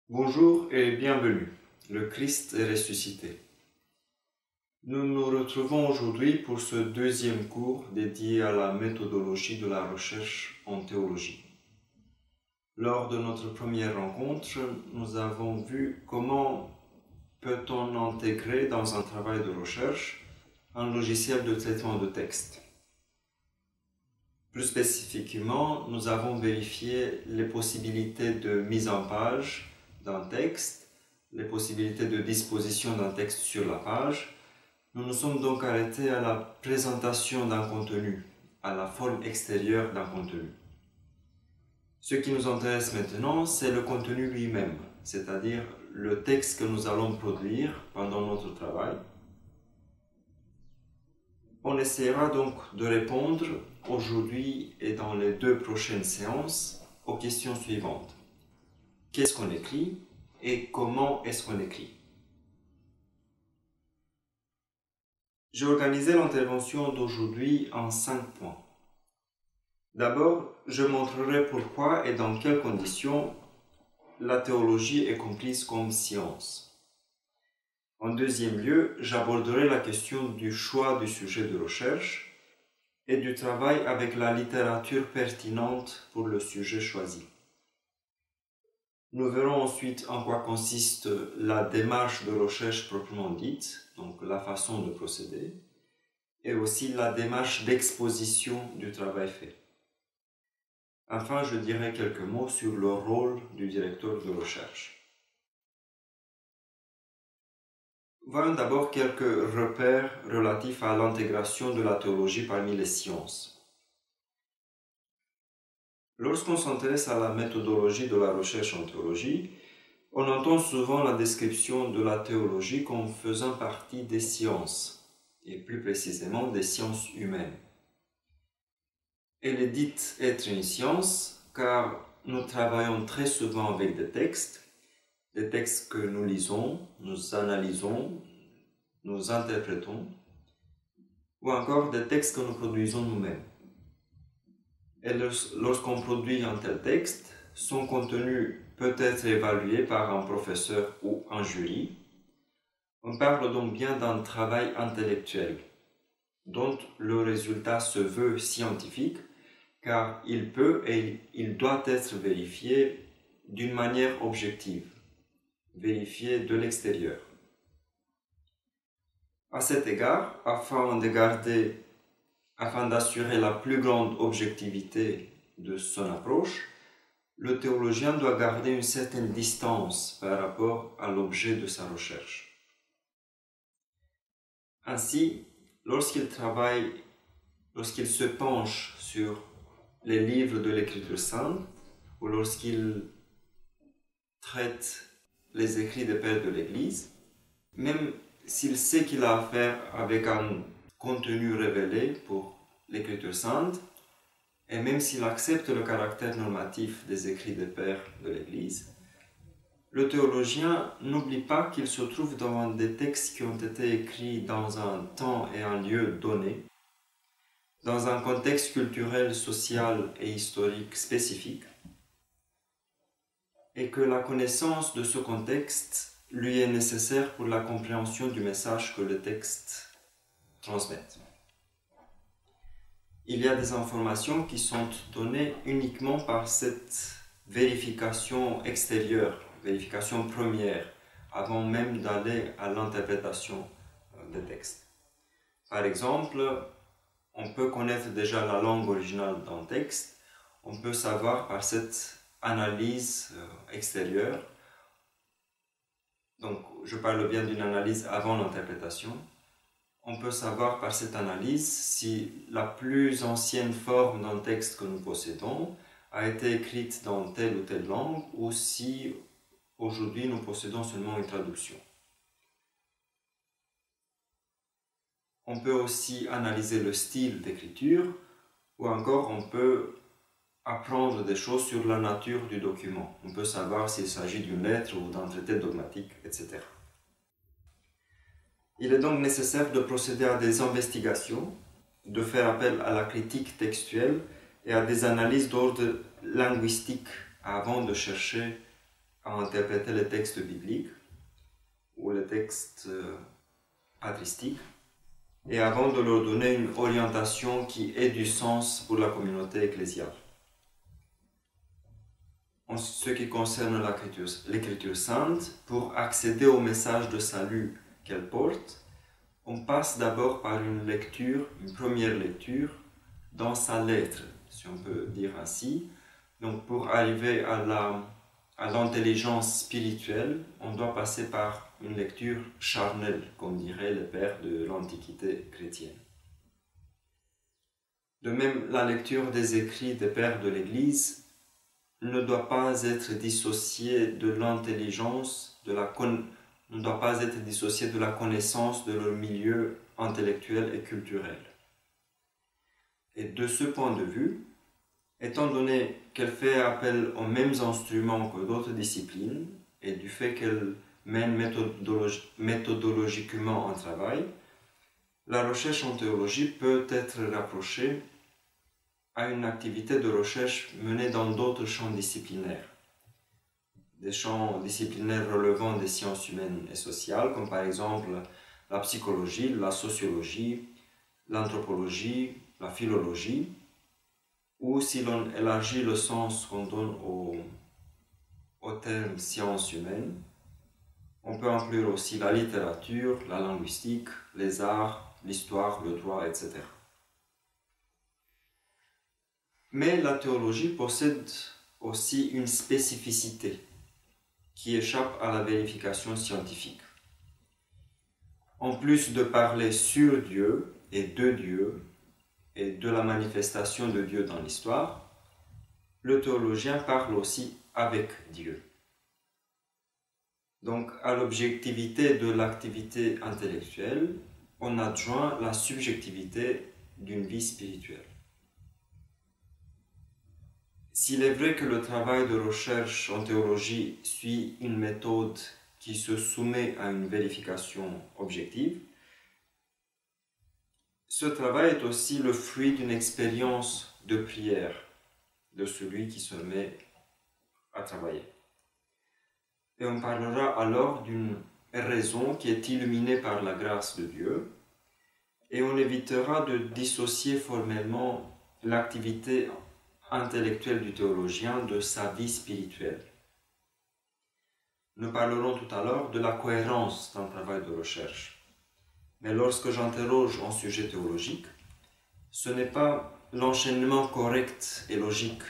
Bonjour et bienvenue, le Christ est ressuscité. Nous nous retrouvons aujourd'hui pour ce deuxième cours dédié à la méthodologie de la recherche en théologie. Lors de notre première rencontre, nous avons vu comment peut-on intégrer dans un travail de recherche un logiciel de traitement de texte. Plus spécifiquement, nous avons vérifié les possibilités de mise en page d'un texte, les possibilités de disposition d'un texte sur la page. Nous nous sommes donc arrêtés à la présentation d'un contenu, à la forme extérieure d'un contenu. Ce qui nous intéresse maintenant, c'est le contenu lui-même, c'est-à-dire le texte que nous allons produire pendant notre travail. On essaiera donc de répondre aujourd'hui et dans les deux prochaines séances aux questions suivantes. Qu'est-ce qu'on écrit et comment est-ce qu'on écrit? J'ai organisé l'intervention d'aujourd'hui en 5 points. D'abord, je montrerai pourquoi et dans quelles conditions la théologie est comprise comme science. En deuxième lieu, j'aborderai la question du choix du sujet de recherche et du travail avec la littérature pertinente pour le sujet choisi. Nous verrons ensuite en quoi consiste la démarche de recherche proprement dite, donc la façon de procéder, et aussi la démarche d'exposition du travail fait. Enfin, je dirai quelques mots sur le rôle du directeur de recherche. Voyons d'abord quelques repères relatifs à l'intégration de la théologie parmi les sciences. Lorsqu'on s'intéresse à la méthodologie de la recherche en théologie, on entend souvent la description de la théologie comme faisant partie des sciences, et plus précisément des sciences humaines. Elle est dite être une science car nous travaillons très souvent avec des textes que nous lisons, nous analysons, nous interprétons, ou encore des textes que nous produisons nous-mêmes. Et lorsqu'on produit un tel texte, son contenu peut être évalué par un professeur ou un jury. On parle donc bien d'un travail intellectuel, dont le résultat se veut scientifique, car il peut et il doit être vérifié d'une manière objective, vérifié de l'extérieur. À cet égard, afin d'assurer la plus grande objectivité de son approche, le théologien doit garder une certaine distance par rapport à l'objet de sa recherche. Ainsi, lorsqu'il se penche sur les livres de l'Écriture sainte, ou lorsqu'il traite les écrits des pères de l'Église, même s'il sait qu'il a affaire avec un contenu révélé pour l'Écriture sainte, et même s'il accepte le caractère normatif des écrits des pères de l'Église, le théologien n'oublie pas qu'il se trouve devant des textes qui ont été écrits dans un temps et un lieu donné, dans un contexte culturel, social et historique spécifique, et que la connaissance de ce contexte lui est nécessaire pour la compréhension du message que le texte transmet. Il y a des informations qui sont données uniquement par cette vérification extérieure, vérification première, avant même d'aller à l'interprétation des textes. Par exemple, on peut connaître déjà la langue originale d'un texte, on peut savoir par cette analyse extérieure, donc je parle bien d'une analyse avant l'interprétation, on peut savoir par cette analyse si la plus ancienne forme d'un texte que nous possédons a été écrite dans telle ou telle langue ou si aujourd'hui nous possédons seulement une traduction. On peut aussi analyser le style d'écriture ou encore on peut apprendre des choses sur la nature du document. On peut savoir s'il s'agit d'une lettre ou d'un traité dogmatique, etc. Il est donc nécessaire de procéder à des investigations, de faire appel à la critique textuelle et à des analyses d'ordre linguistique avant de chercher à interpréter les textes bibliques ou les textes patristiques, et avant de leur donner une orientation qui ait du sens pour la communauté ecclésiale. En ce qui concerne l'Écriture sainte, pour accéder au message de salut qu'elle porte, on passe d'abord par une première lecture dans sa lettre, si on peut dire ainsi. Donc pour arriver à l'intelligence spirituelle, on doit passer par une lecture charnelle, comme diraient les pères de l'Antiquité chrétienne. De même, la lecture des écrits des pères de l'Église ne doit pas être dissociée de l'intelligence, ne doit pas être dissociée de la connaissance de leur milieu intellectuel et culturel. Et de ce point de vue, étant donné qu'elle fait appel aux mêmes instruments que d'autres disciplines et du fait qu'elle mène méthodologiquement un travail, la recherche en théologie peut être rapprochée à une activité de recherche menée dans d'autres champs disciplinaires. Des champs disciplinaires relevant des sciences humaines et sociales, comme par exemple la psychologie, la sociologie, l'anthropologie, la philologie, ou si l'on élargit le sens qu'on donne au terme sciences humaines, on peut inclure aussi la littérature, la linguistique, les arts, l'histoire, le droit, etc. Mais la théologie possède aussi une spécificité qui échappe à la vérification scientifique. En plus de parler sur Dieu et de la manifestation de Dieu dans l'histoire, le théologien parle aussi avec Dieu. Donc, à l'objectivité de l'activité intellectuelle, on adjoint la subjectivité d'une vie spirituelle. S'il est vrai que le travail de recherche en théologie suit une méthode qui se soumet à une vérification objective, ce travail est aussi le fruit d'une expérience de prière de celui qui se met à travailler. Et on parlera alors d'une raison qui est illuminée par la grâce de Dieu, et on évitera de dissocier formellement l'activité intellectuelle du théologien de sa vie spirituelle. Nous parlerons tout à l'heure de la cohérence d'un travail de recherche. Mais lorsque j'interroge un sujet théologique, ce n'est pas l'enchaînement correct et logique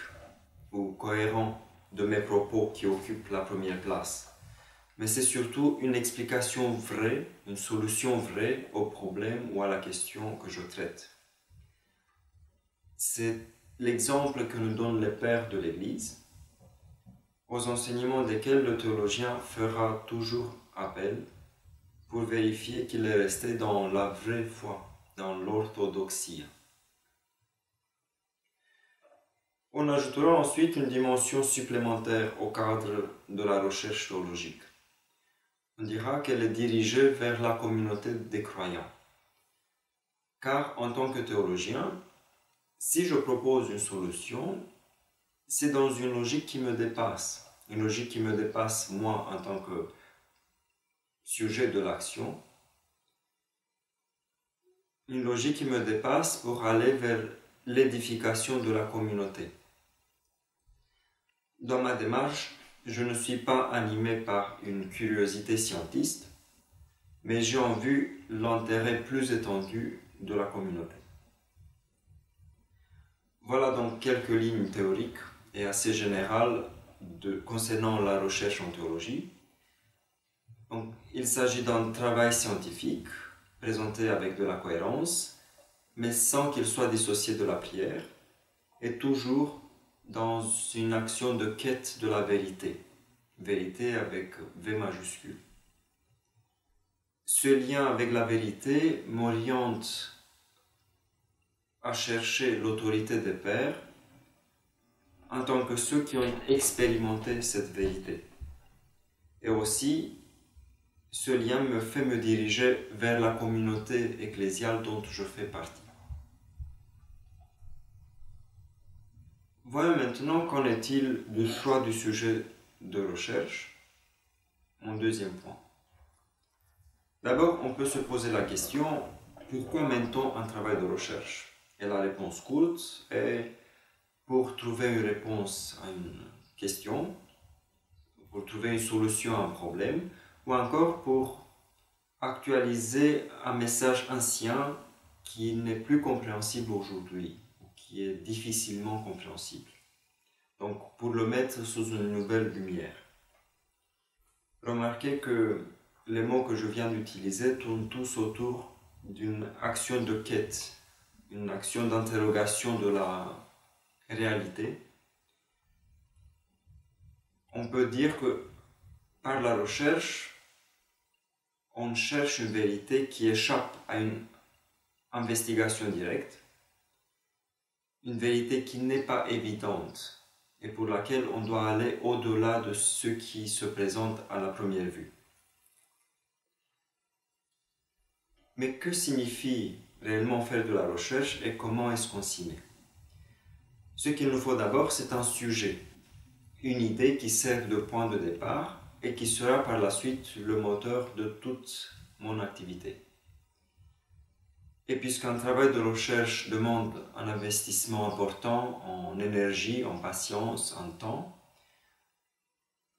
ou cohérent de mes propos qui occupe la première place, mais c'est surtout une explication vraie, une solution vraie au problème ou à la question que je traite. C'est l'exemple que nous donnent les pères de l'Église, aux enseignements desquels le théologien fera toujours appel pour vérifier qu'il est resté dans la vraie foi, dans l'orthodoxie. On ajoutera ensuite une dimension supplémentaire au cadre de la recherche théologique. On dira qu'elle est dirigée vers la communauté des croyants. Car en tant que théologien, si je propose une solution, c'est dans une logique qui me dépasse. Une logique qui me dépasse moi en tant que sujet de l'action. Une logique qui me dépasse pour aller vers l'édification de la communauté. Dans ma démarche, je ne suis pas animé par une curiosité scientiste, mais j'ai en vue l'intérêt plus étendu de la communauté. Voilà donc quelques lignes théoriques et assez générales concernant la recherche en théologie. Donc, il s'agit d'un travail scientifique présenté avec de la cohérence, mais sans qu'il soit dissocié de la prière, et toujours dans une action de quête de la vérité. Vérité avec V majuscule. Ce lien avec la vérité m'oriente à chercher l'autorité des pères en tant que ceux qui ont expérimenté cette vérité. Et aussi, ce lien me fait me diriger vers la communauté ecclésiale dont je fais partie. Voyons maintenant qu'en est-il du choix du sujet de recherche en deuxième point. D'abord, on peut se poser la question, pourquoi mène-t-on un travail de recherche? Et la réponse courte est pour trouver une réponse à une question, pour trouver une solution à un problème, ou encore pour actualiser un message ancien qui n'est plus compréhensible aujourd'hui, ou qui est difficilement compréhensible. Donc, pour le mettre sous une nouvelle lumière. Remarquez que les mots que je viens d'utiliser tournent tous autour d'une action de quête, une action d'interrogation de la réalité. On peut dire que par la recherche, on cherche une vérité qui échappe à une investigation directe, une vérité qui n'est pas évidente et pour laquelle on doit aller au-delà de ce qui se présente à la première vue. Mais que signifie réellement faire de la recherche et comment est-ce qu'on s'y met? Ce qu'il nous faut d'abord, c'est un sujet, une idée qui sert de point de départ et qui sera par la suite le moteur de toute mon activité. Et puisqu'un travail de recherche demande un investissement important en énergie, en patience, en temps,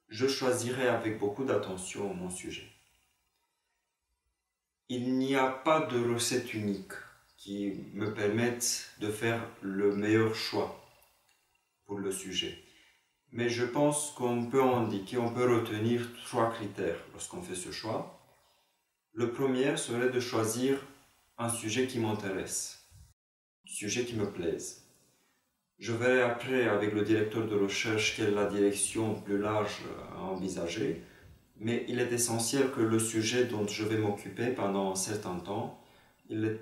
je choisirai avec beaucoup d'attention mon sujet. Il n'y a pas de recette unique qui me permette de faire le meilleur choix pour le sujet. Mais je pense qu'on peut indiquer, on peut retenir 3 critères lorsqu'on fait ce choix. Le premier serait de choisir un sujet qui m'intéresse, un sujet qui me plaise. Je verrai après avec le directeur de recherche quelle est la direction plus large à envisager, mais il est essentiel que le sujet dont je vais m'occuper pendant un certain temps, il est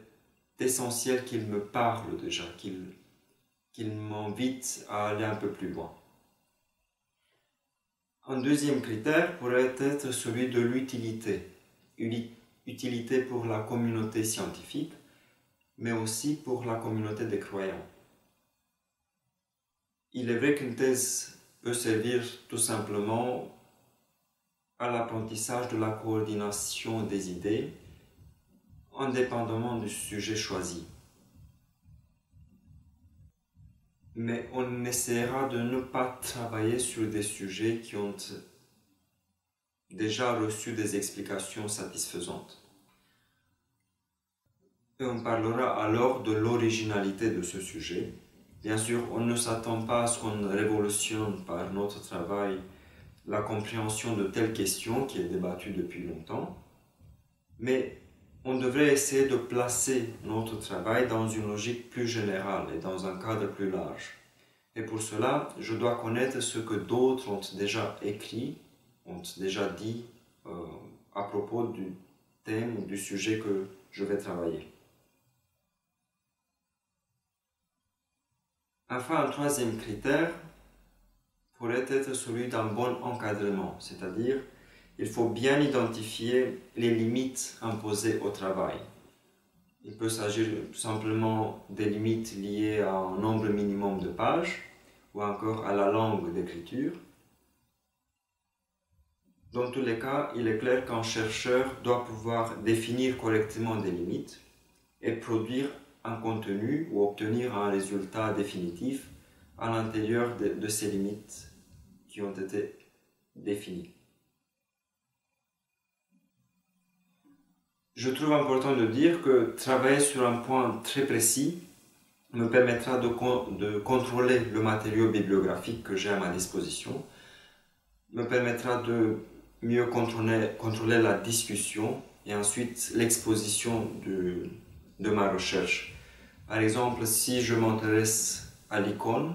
essentiel qu'il me parle déjà, qu'il m'invite à aller un peu plus loin. Un deuxième critère pourrait être celui de l'utilité. Utilité pour la communauté scientifique, mais aussi pour la communauté des croyants. Il est vrai qu'une thèse peut servir tout simplement à l'apprentissage de la coordination des idées, indépendamment du sujet choisi. Mais on essaiera de ne pas travailler sur des sujets qui ont déjà reçu des explications satisfaisantes. Et on parlera alors de l'originalité de ce sujet. Bien sûr, on ne s'attend pas à ce qu'on révolutionne par notre travail la compréhension de telles questions qui est débattue depuis longtemps, mais on devrait essayer de placer notre travail dans une logique plus générale et dans un cadre plus large. Et pour cela, je dois connaître ce que d'autres ont déjà écrit, ont déjà dit à propos du thème ou du sujet que je vais travailler. Enfin, un troisième critère pourrait être celui d'un bon encadrement, c'est-à-dire il faut bien identifier les limites imposées au travail. Il peut s'agir simplement des limites liées à un nombre minimum de pages ou encore à la langue d'écriture. Dans tous les cas, il est clair qu'un chercheur doit pouvoir définir correctement des limites et produire un contenu ou obtenir un résultat définitif à l'intérieur de ces limites qui ont été définies. Je trouve important de dire que travailler sur un point très précis me permettra de contrôler le matériau bibliographique que j'ai à ma disposition, me permettra de mieux contrôler la discussion et ensuite l'exposition de ma recherche. Par exemple, si je m'intéresse à l'icône,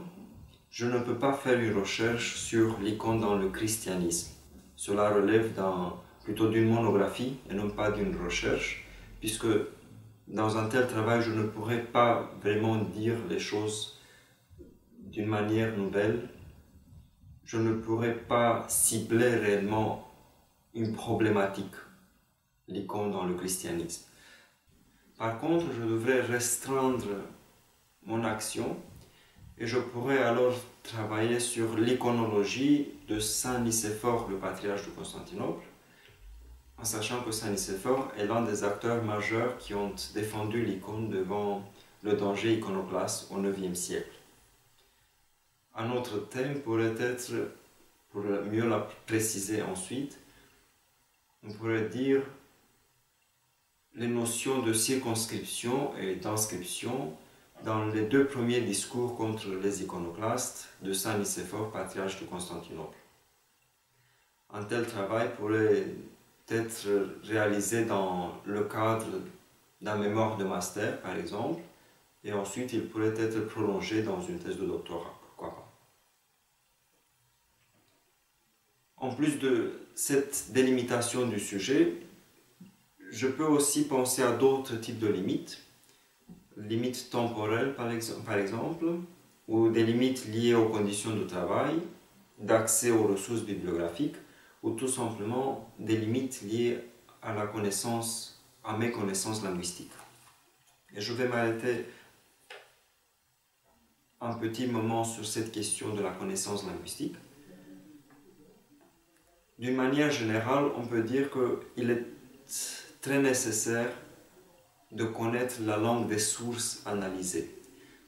je ne peux pas faire une recherche sur l'icône dans le christianisme. Cela relève plutôt d'une monographie et non pas d'une recherche, puisque dans un tel travail, je ne pourrais pas vraiment dire les choses d'une manière nouvelle. Je ne pourrais pas cibler réellement une problématique, l'icône dans le christianisme. Par contre, je devrais restreindre mon action et je pourrais alors travailler sur l'iconologie de Saint Nicéphore, le patriarche de Constantinople, en sachant que Saint Nicéphore est l'un des acteurs majeurs qui ont défendu l'icône devant le danger iconoclaste au IXe siècle. Un autre thème pourrait être, pour mieux la préciser ensuite, on pourrait dire les notions de circonscription et d'inscription dans les deux premiers discours contre les iconoclastes de Saint Nicéphore, patriarche de Constantinople. Un tel travail pourrait être réalisé dans le cadre d'un mémoire de master, par exemple, et ensuite il pourrait être prolongé dans une thèse de doctorat, pourquoi pas. En plus de cette délimitation du sujet, je peux aussi penser à d'autres types de limites, limites temporelles par exemple, ou des limites liées aux conditions de travail, d'accès aux ressources bibliographiques, ou tout simplement des limites liées à la connaissance, à mes connaissances linguistiques. Et je vais m'arrêter un petit moment sur cette question de la connaissance linguistique. D'une manière générale, on peut dire qu'il est très nécessaire de connaître la langue des sources analysées,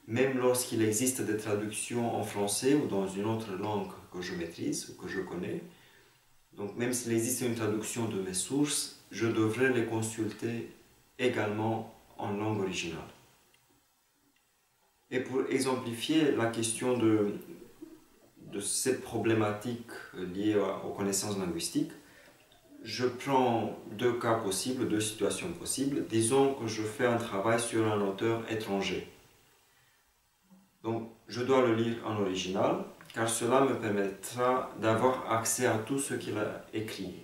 même lorsqu'il existe des traductions en français ou dans une autre langue que je maîtrise ou que je connais. Donc même s'il existe une traduction de mes sources, je devrais les consulter également en langue originale. Et pour exemplifier la question de cette problématique liée aux connaissances linguistiques, je prends deux cas possibles, deux situations possibles. Disons que je fais un travail sur un auteur étranger. Donc, je dois le lire en original, car cela me permettra d'avoir accès à tout ce qu'il a écrit.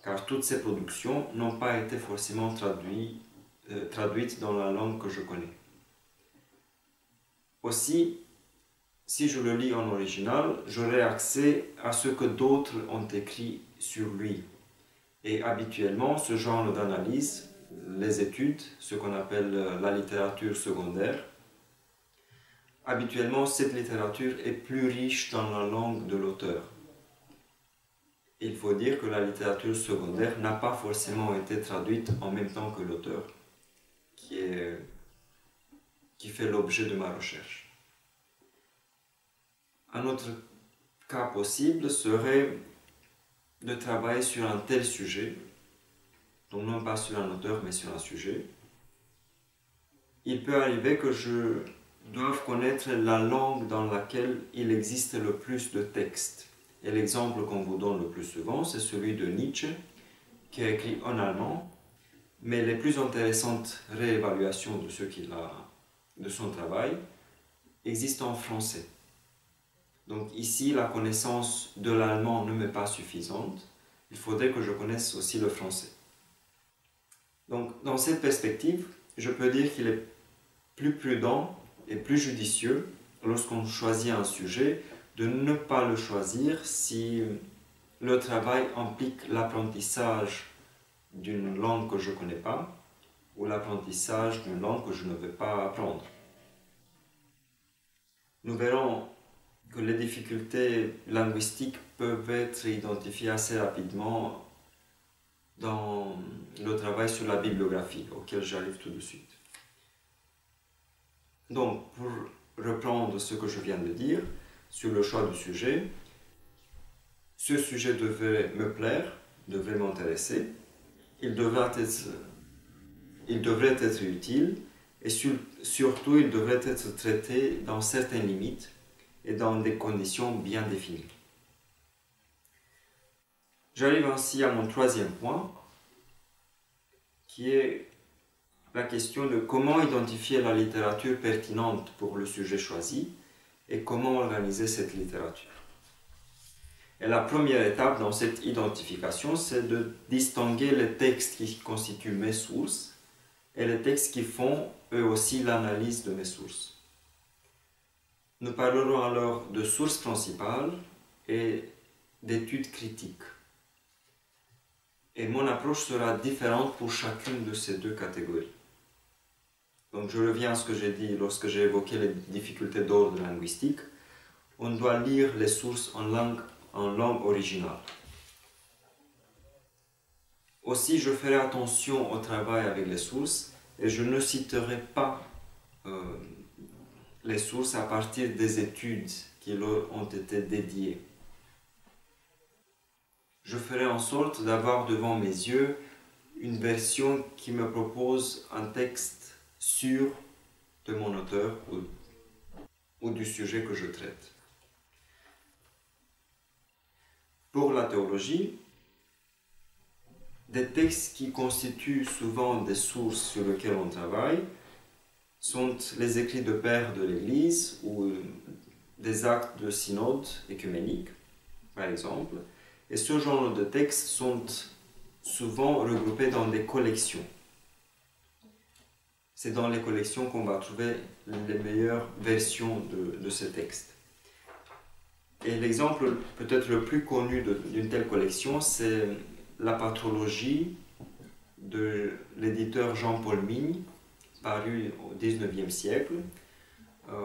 Car toutes ces productions n'ont pas été forcément traduites dans la langue que je connais. Aussi, si je le lis en original, j'aurai accès à ce que d'autres ont écrit sur lui. Et habituellement, ce genre d'analyse, les études, ce qu'on appelle la littérature secondaire, habituellement, cette littérature est plus riche dans la langue de l'auteur. Il faut dire que la littérature secondaire n'a pas forcément été traduite en même temps que l'auteur qui fait l'objet de ma recherche. Un autre cas possible serait de travailler sur un tel sujet, donc non pas sur un auteur mais sur un sujet. Il peut arriver que je doive connaître la langue dans laquelle il existe le plus de textes. Et l'exemple qu'on vous donne le plus souvent, c'est celui de Nietzsche, qui a écrit en allemand, mais les plus intéressantes réévaluations de son travail existent en français. Donc ici, la connaissance de l'allemand ne m'est pas suffisante. Il faudrait que je connaisse aussi le français. Donc dans cette perspective, je peux dire qu'il est plus prudent et plus judicieux, lorsqu'on choisit un sujet, de ne pas le choisir si le travail implique l'apprentissage d'une langue que je ne connais pas ou l'apprentissage d'une langue que je ne veux pas apprendre. Nous verrons que les difficultés linguistiques peuvent être identifiées assez rapidement dans le travail sur la bibliographie, auquel j'arrive tout de suite. Donc, pour reprendre ce que je viens de dire sur le choix du sujet, ce sujet devrait me plaire, devrait m'intéresser, il devrait être utile et surtout il devrait être traité dans certaines limites et dans des conditions bien définies. J'arrive ainsi à mon troisième point, qui est la question de comment identifier la littérature pertinente pour le sujet choisi et comment organiser cette littérature. Et la première étape dans cette identification, c'est de distinguer les textes qui constituent mes sources et les textes qui font eux aussi l'analyse de mes sources. Nous parlerons alors de sources principales et d'études critiques. Et mon approche sera différente pour chacune de ces deux catégories. Donc je reviens à ce que j'ai dit lorsque j'ai évoqué les difficultés d'ordre linguistique. On doit lire les sources en langue originale. Aussi, je ferai attention au travail avec les sources et je ne citerai pas les sources à partir des études qui leur ont été dédiées. Je ferai en sorte d'avoir devant mes yeux une version qui me propose un texte sûr de mon auteur ou du sujet que je traite. Pour la théologie, des textes qui constituent souvent des sources sur lesquelles on travaille sont les écrits de pères de l'Église ou des actes de synode écuménique, par exemple. Et ce genre de textes sont souvent regroupés dans des collections. C'est dans les collections qu'on va trouver les meilleures versions de ces textes. Et l'exemple peut-être le plus connu d'une telle collection, c'est la patrologie de l'éditeur Jean-Paul Migne, parue au XIXe siècle.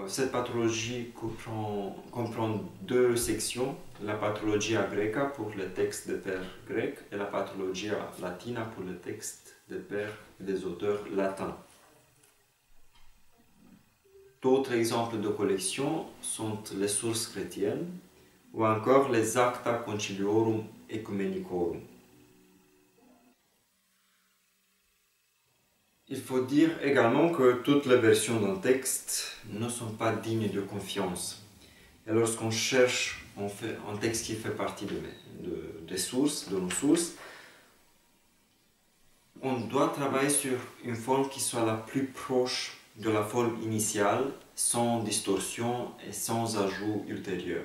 Cette patrologie comprend deux sections, la patrologia greca pour les textes des pères grecs et la patrologia latina pour les textes des pères et des auteurs latins. D'autres exemples de collection sont les sources chrétiennes ou encore les Acta Conciliorum Ecumenicorum. Il faut dire également que toutes les versions d'un texte ne sont pas dignes de confiance. Et lorsqu'on cherche un texte qui fait partie des sources, de nos sources, on doit travailler sur une forme qui soit la plus proche de la forme initiale, sans distorsion et sans ajout ultérieur.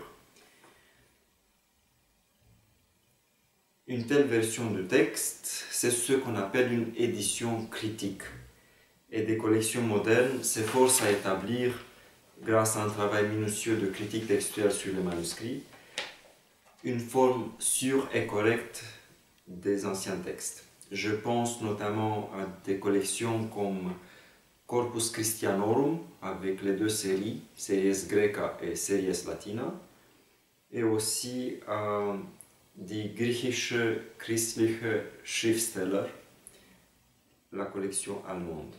Une telle version de texte, c'est ce qu'on appelle une édition critique. Et des collections modernes s'efforcent à établir, grâce à un travail minutieux de critique textuelle sur les manuscrits, une forme sûre et correcte des anciens textes. Je pense notamment à des collections comme Corpus Christianorum, avec les deux séries, Series Greca et Series Latina, et aussi à Die Griechische Christliche Schriftsteller, la collection allemande.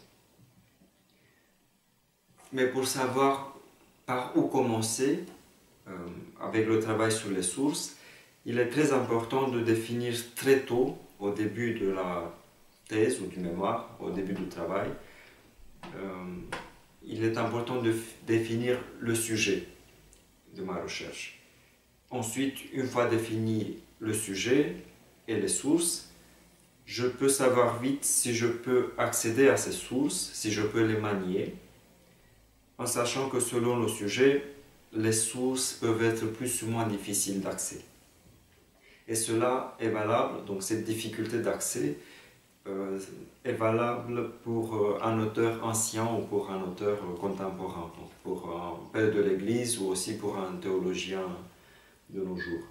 Mais pour savoir par où commencer avec le travail sur les sources, il est très important de définir très tôt, au début de la thèse ou du mémoire, au début du travail, il est important de définir le sujet de ma recherche. Ensuite, une fois défini le sujet et les sources, je peux savoir vite si je peux accéder à ces sources, si je peux les manier, en sachant que selon le sujet, les sources peuvent être plus ou moins difficiles d'accès. Et cela est valable, donc cette difficulté d'accès est valable pour un auteur ancien ou pour un auteur contemporain, donc pour un père de l'Église ou aussi pour un théologien de nos jours.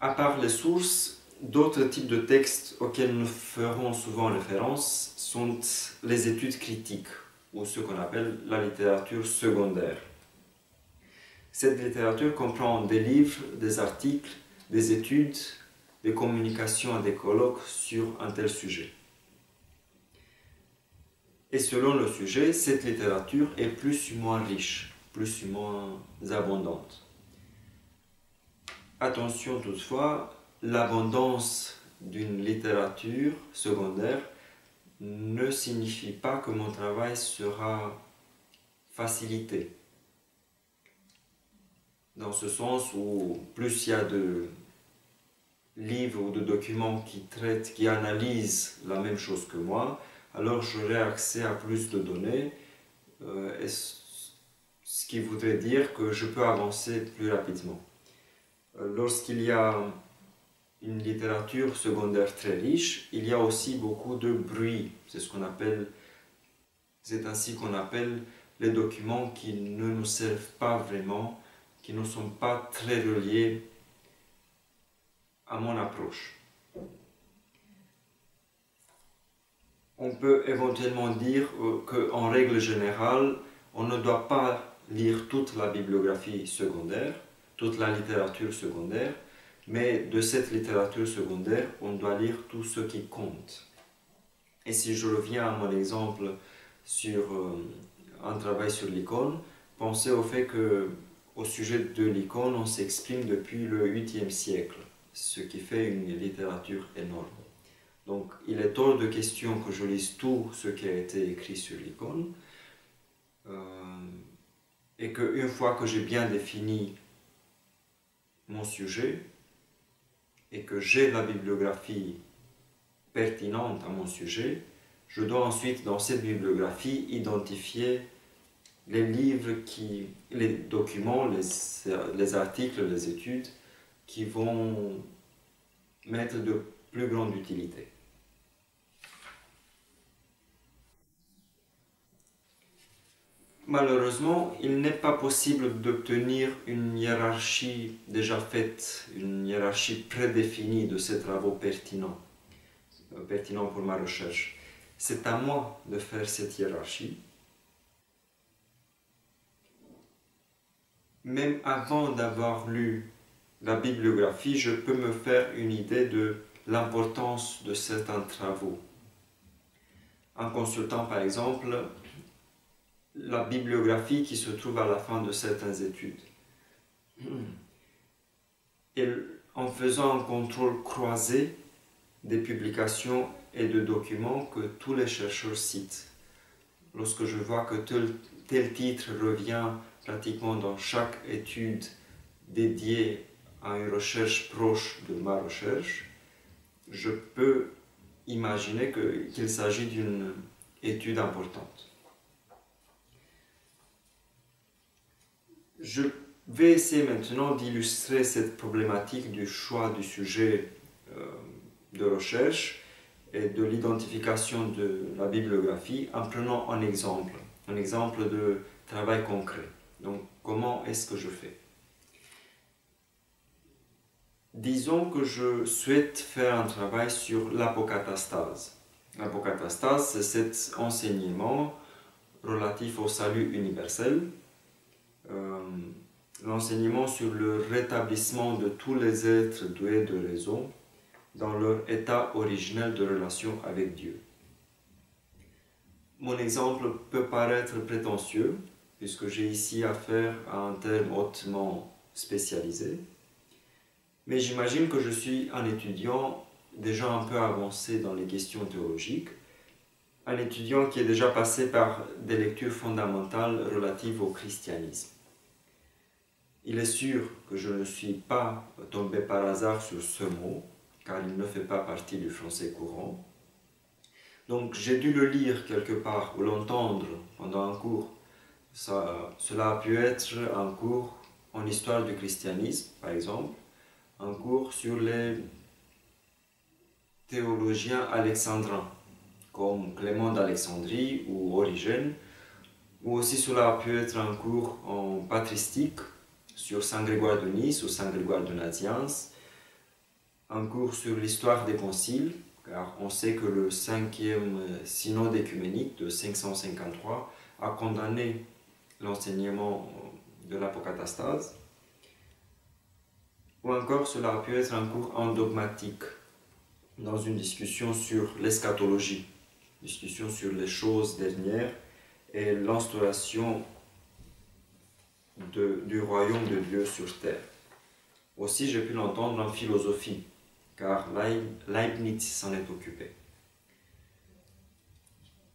À part les sources, d'autres types de textes auxquels nous ferons souvent référence sont les études critiques, ou ce qu'on appelle la littérature secondaire. Cette littérature comprend des livres, des articles, des études, des communications et des colloques sur un tel sujet. Et selon le sujet, cette littérature est plus ou moins riche, plus ou moins abondante. Attention toutefois, l'abondance d'une littérature secondaire ne signifie pas que mon travail sera facilité. Dans ce sens où plus il y a de livres ou de documents qui traitent, qui analysent la même chose que moi, alors j'aurai accès à plus de données, ce qui voudrait dire que je peux avancer plus rapidement. Lorsqu'il y a une littérature secondaire très riche, il y a aussi beaucoup de bruit. C'est ainsi qu'on appelle les documents qui ne nous servent pas vraiment, qui ne sont pas très reliés à mon approche. on peut éventuellement dire qu'en règle générale, on ne doit pas lire toute la bibliographie secondaire, toute la littérature secondaire, mais de cette littérature secondaire, on doit lire tout ce qui compte. Et si je reviens à mon exemple sur un travail sur l'icône, pensez au fait que au sujet de l'icône, on s'exprime depuis le 8e siècle, ce qui fait une littérature énorme. Donc, il est hors de question que je lise tout ce qui a été écrit sur l'icône, et qu'une fois que j'ai bien défini mon sujet, et que j'ai la bibliographie pertinente à mon sujet, je dois ensuite, dans cette bibliographie, identifier les livres, les documents, les articles, les études qui vont m'être de plus grande utilité. Malheureusement, il n'est pas possible d'obtenir une hiérarchie déjà faite, une hiérarchie prédéfinie de ces travaux pertinents pour ma recherche. C'est à moi de faire cette hiérarchie. Même avant d'avoir lu la bibliographie, je peux me faire une idée de l'importance de certains travaux. En consultant par exemple la bibliographie qui se trouve à la fin de certaines études. Et en faisant un contrôle croisé des publications et de documents que tous les chercheurs citent. Lorsque je vois que tel titre revient pratiquement dans chaque étude dédiée à une recherche proche de ma recherche, je peux imaginer qu'il s'agit d'une étude importante. Je vais essayer maintenant d'illustrer cette problématique du choix du sujet de recherche et de l'identification de la bibliographie en prenant un exemple de travail concret. Donc, comment est-ce que je fais? Disons que je souhaite faire un travail sur l'apocatastase. L'apocatastase, c'est cet enseignement relatif au salut universel, l'enseignement sur le rétablissement de tous les êtres doués de raison dans leur état originel de relation avec Dieu. Mon exemple peut paraître prétentieux, puisque j'ai ici affaire à un terme hautement spécialisé, mais j'imagine que je suis un étudiant déjà un peu avancé dans les questions théologiques, un étudiant qui est déjà passé par des lectures fondamentales relatives au christianisme. Il est sûr que je ne suis pas tombé par hasard sur ce mot, car il ne fait pas partie du français courant. Donc j'ai dû le lire quelque part ou l'entendre pendant un cours. Cela a pu être un cours en histoire du christianisme, par exemple, un cours sur les théologiens alexandrins, comme Clément d'Alexandrie ou Origène, ou aussi cela a pu être un cours en patristique sur Saint Grégoire de Nice ou Saint Grégoire de Nazianze, un cours sur l'histoire des conciles, car on sait que le 5e synode écuménique de 553 a condamné l'enseignement de l'apocatastase, ou encore cela a pu être un cours en dogmatique, dans une discussion sur l'eschatologie, discussion sur les choses dernières et l'instauration du royaume de Dieu sur terre. Aussi, j'ai pu l'entendre en philosophie, car Leibniz s'en est occupé.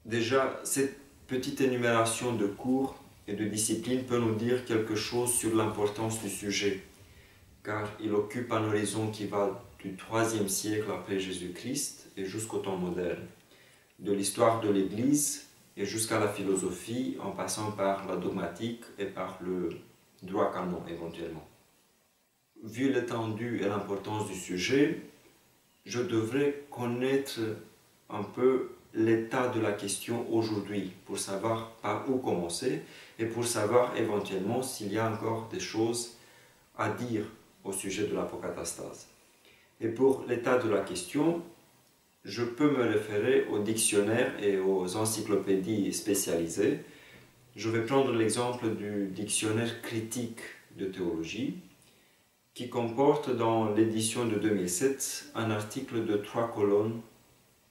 Déjà, cette petite énumération de cours et de disciplines peut nous dire quelque chose sur l'importance du sujet, car il occupe un horizon qui va du IIIe siècle après Jésus-Christ et jusqu'au temps moderne, de l'histoire de l'Église et jusqu'à la philosophie, en passant par la dogmatique et par le droit canon éventuellement. Vu l'étendue et l'importance du sujet, je devrais connaître un peu l'état de la question aujourd'hui pour savoir par où commencer et pour savoir éventuellement s'il y a encore des choses à dire au sujet de l'apocatastase. Et pour l'état de la question, je peux me référer aux dictionnaires et aux encyclopédies spécialisées. Je vais prendre l'exemple du dictionnaire critique de théologie, qui comporte dans l'édition de 2007 un article de 3 colonnes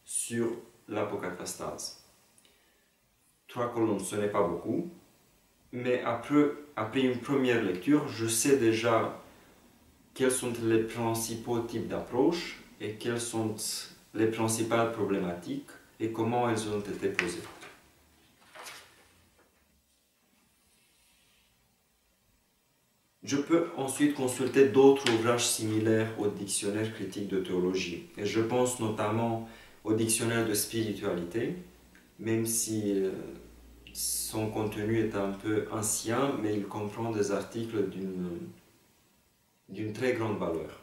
sur l'apocatastase. 3 colonnes, ce n'est pas beaucoup, mais après une première lecture, je sais déjà quels sont les principaux types d'approches et quelles sont les principales problématiques et comment elles ont été posées. Je peux ensuite consulter d'autres ouvrages similaires au dictionnaire critique de théologie. Et je pense notamment au dictionnaire de spiritualité, même si son contenu est un peu ancien, mais il comprend des articles d'une très grande valeur.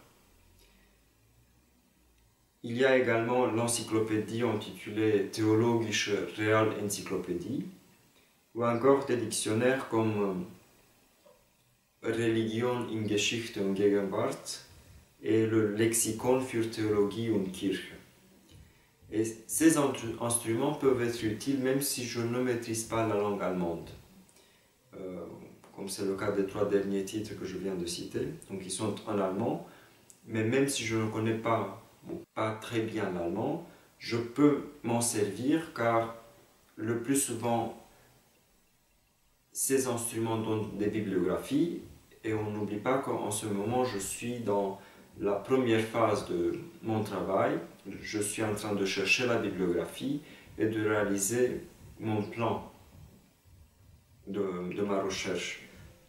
Il y a également l'encyclopédie intitulée Theologische Realenzyklopädie, ou encore des dictionnaires comme Religion in Geschichte und Gegenwart et le Lexikon für Theologie und Kirche. Et ces instruments peuvent être utiles même si je ne maîtrise pas la langue allemande, comme c'est le cas des 3 derniers titres que je viens de citer. Donc ils sont en allemand, mais même si je ne connais pas très bien l'allemand, je peux m'en servir car le plus souvent ces instruments donnent des bibliographies et on n'oublie pas qu'en ce moment je suis dans la première phase de mon travail. Je suis en train de chercher la bibliographie et de réaliser mon plan de ma recherche.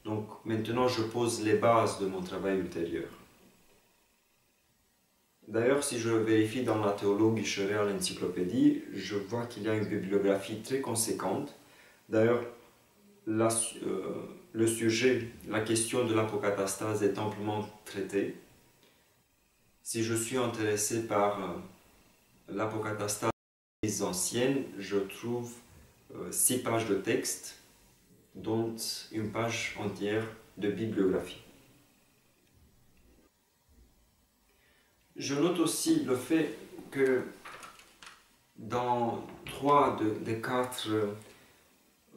Donc maintenant je pose les bases de mon travail ultérieur. D'ailleurs, si je vérifie dans la Theologische Realenzyklopädie, je vois qu'il y a une bibliographie très conséquente. D'ailleurs, le sujet, la question de l'apocatastase est amplement traitée. Si je suis intéressé par l'apocatastase ancienne, je trouve 6 pages de texte, dont une page entière de bibliographie. Je note aussi le fait que dans 3 des 4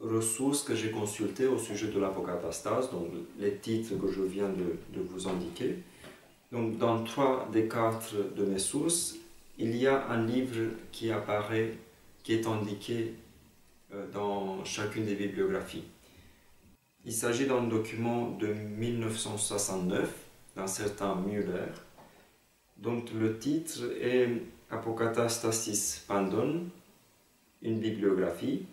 ressources que j'ai consultées au sujet de l'apocatastase, donc les titres que je viens de vous indiquer, donc dans 3 des 4 de mes sources, il y a un livre qui apparaît, qui est indiqué dans chacune des bibliographies. Il s'agit d'un document de 1969 d'un certain Müller. Donc le titre est Apokatastasis Pandon, une bibliographie.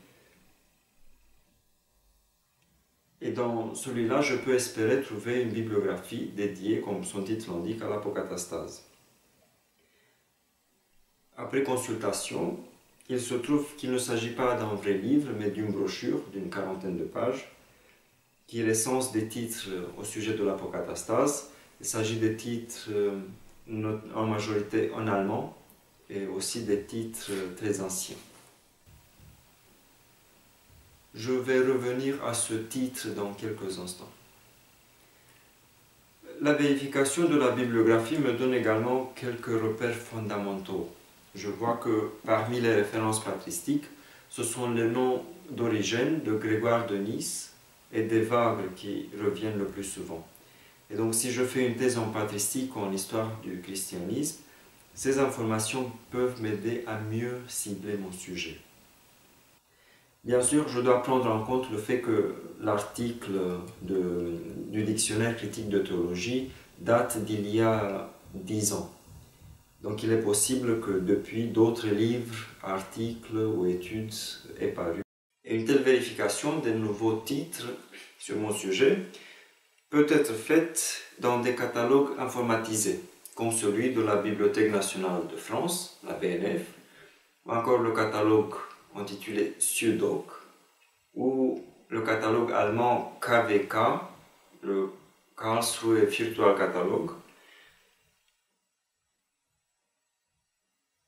Et dans celui-là, je peux espérer trouver une bibliographie dédiée, comme son titre l'indique, à l'apocatastase. Après consultation, il se trouve qu'il ne s'agit pas d'un vrai livre, mais d'une brochure d'une 40aine de pages, qui est l'essence des titres au sujet de l'apocatastase. Il s'agit des titres en majorité en allemand et aussi des titres très anciens. Je vais revenir à ce titre dans quelques instants. La vérification de la bibliographie me donne également quelques repères fondamentaux. Je vois que parmi les références patristiques, ce sont les noms d'Origène, de Grégoire de Nice et d'Evagre qui reviennent le plus souvent. Et donc si je fais une thèse en patristique ou en histoire du christianisme, ces informations peuvent m'aider à mieux cibler mon sujet. Bien sûr, je dois prendre en compte le fait que l'article du dictionnaire critique de théologie date d'il y a 10 ans. Donc il est possible que depuis d'autres livres, articles ou études aient paru. Et une telle vérification des nouveaux titres sur mon sujet peut être faite dans des catalogues informatisés, comme celui de la Bibliothèque nationale de France, la BNF, ou encore le catalogue intitulé Süddoc, ou le catalogue allemand KVK, le Karlsruhe Virtual Catalog.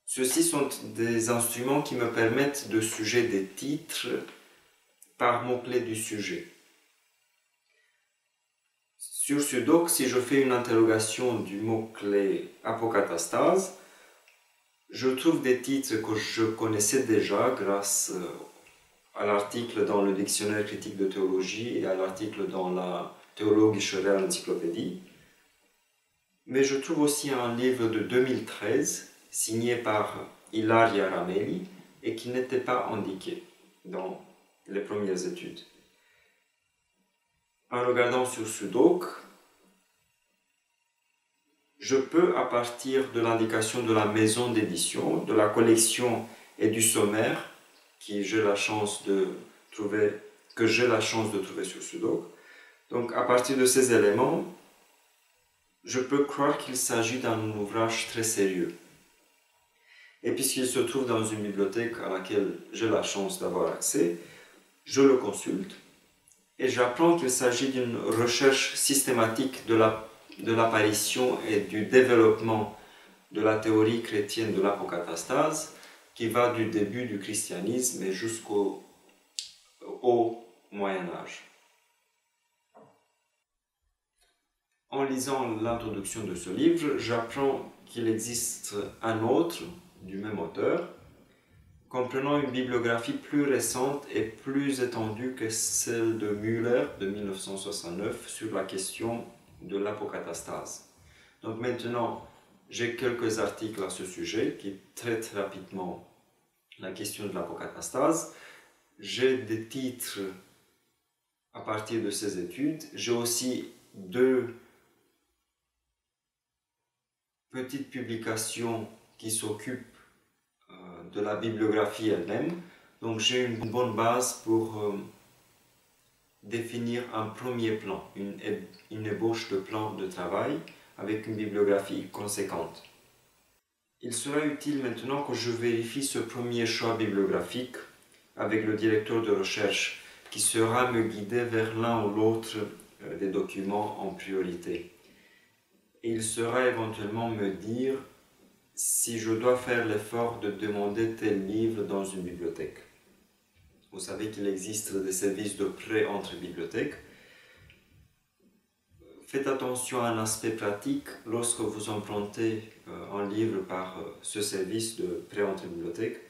Ceux-ci sont des instruments qui me permettent de suggérer des titres par mots-clés du sujet. Sur Süddoc, si je fais une interrogation du mot-clé apocatastase, Je trouve des titres que je connaissais déjà grâce à l'article dans le dictionnaire critique de théologie et à l'article dans la Theologische Realenzyklopädie. Mais je trouve aussi un livre de 2013 signé par Ilaria Ramelli et qui n'était pas indiqué dans les premières études. En regardant sur Sudoc, je peux, à partir de l'indication de la maison d'édition, de la collection et du sommaire, que j'ai la chance de trouver sur Sudoc, donc à partir de ces éléments, je peux croire qu'il s'agit d'un ouvrage très sérieux. Et puisqu'il se trouve dans une bibliothèque à laquelle j'ai la chance d'avoir accès, je le consulte et j'apprends qu'il s'agit d'une recherche systématique de l'apparition et du développement de la théorie chrétienne de l'apocatastase qui va du début du christianisme et jusqu'au Moyen-Âge. En lisant l'introduction de ce livre, j'apprends qu'il existe un autre, du même auteur, comprenant une bibliographie plus récente et plus étendue que celle de Müller de 1969 sur la question de l'apocatastase. Donc maintenant, j'ai quelques articles à ce sujet qui traitent rapidement la question de l'apocatastase. J'ai des titres à partir de ces études. J'ai aussi 2 petites publications qui s'occupent de la bibliographie elle-même. Donc j'ai une bonne base pour définir un premier plan, une ébauche de plan de travail avec une bibliographie conséquente. Il sera utile maintenant que je vérifie ce premier choix bibliographique avec le directeur de recherche qui sera me guider vers l'un ou l'autre des documents en priorité. Et il sera éventuellement me dire si je dois faire l'effort de demander tel livre dans une bibliothèque. Vous savez qu'il existe des services de prêt entre bibliothèques. Faites attention à un aspect pratique lorsque vous empruntez un livre par ce service de prêt entre bibliothèques.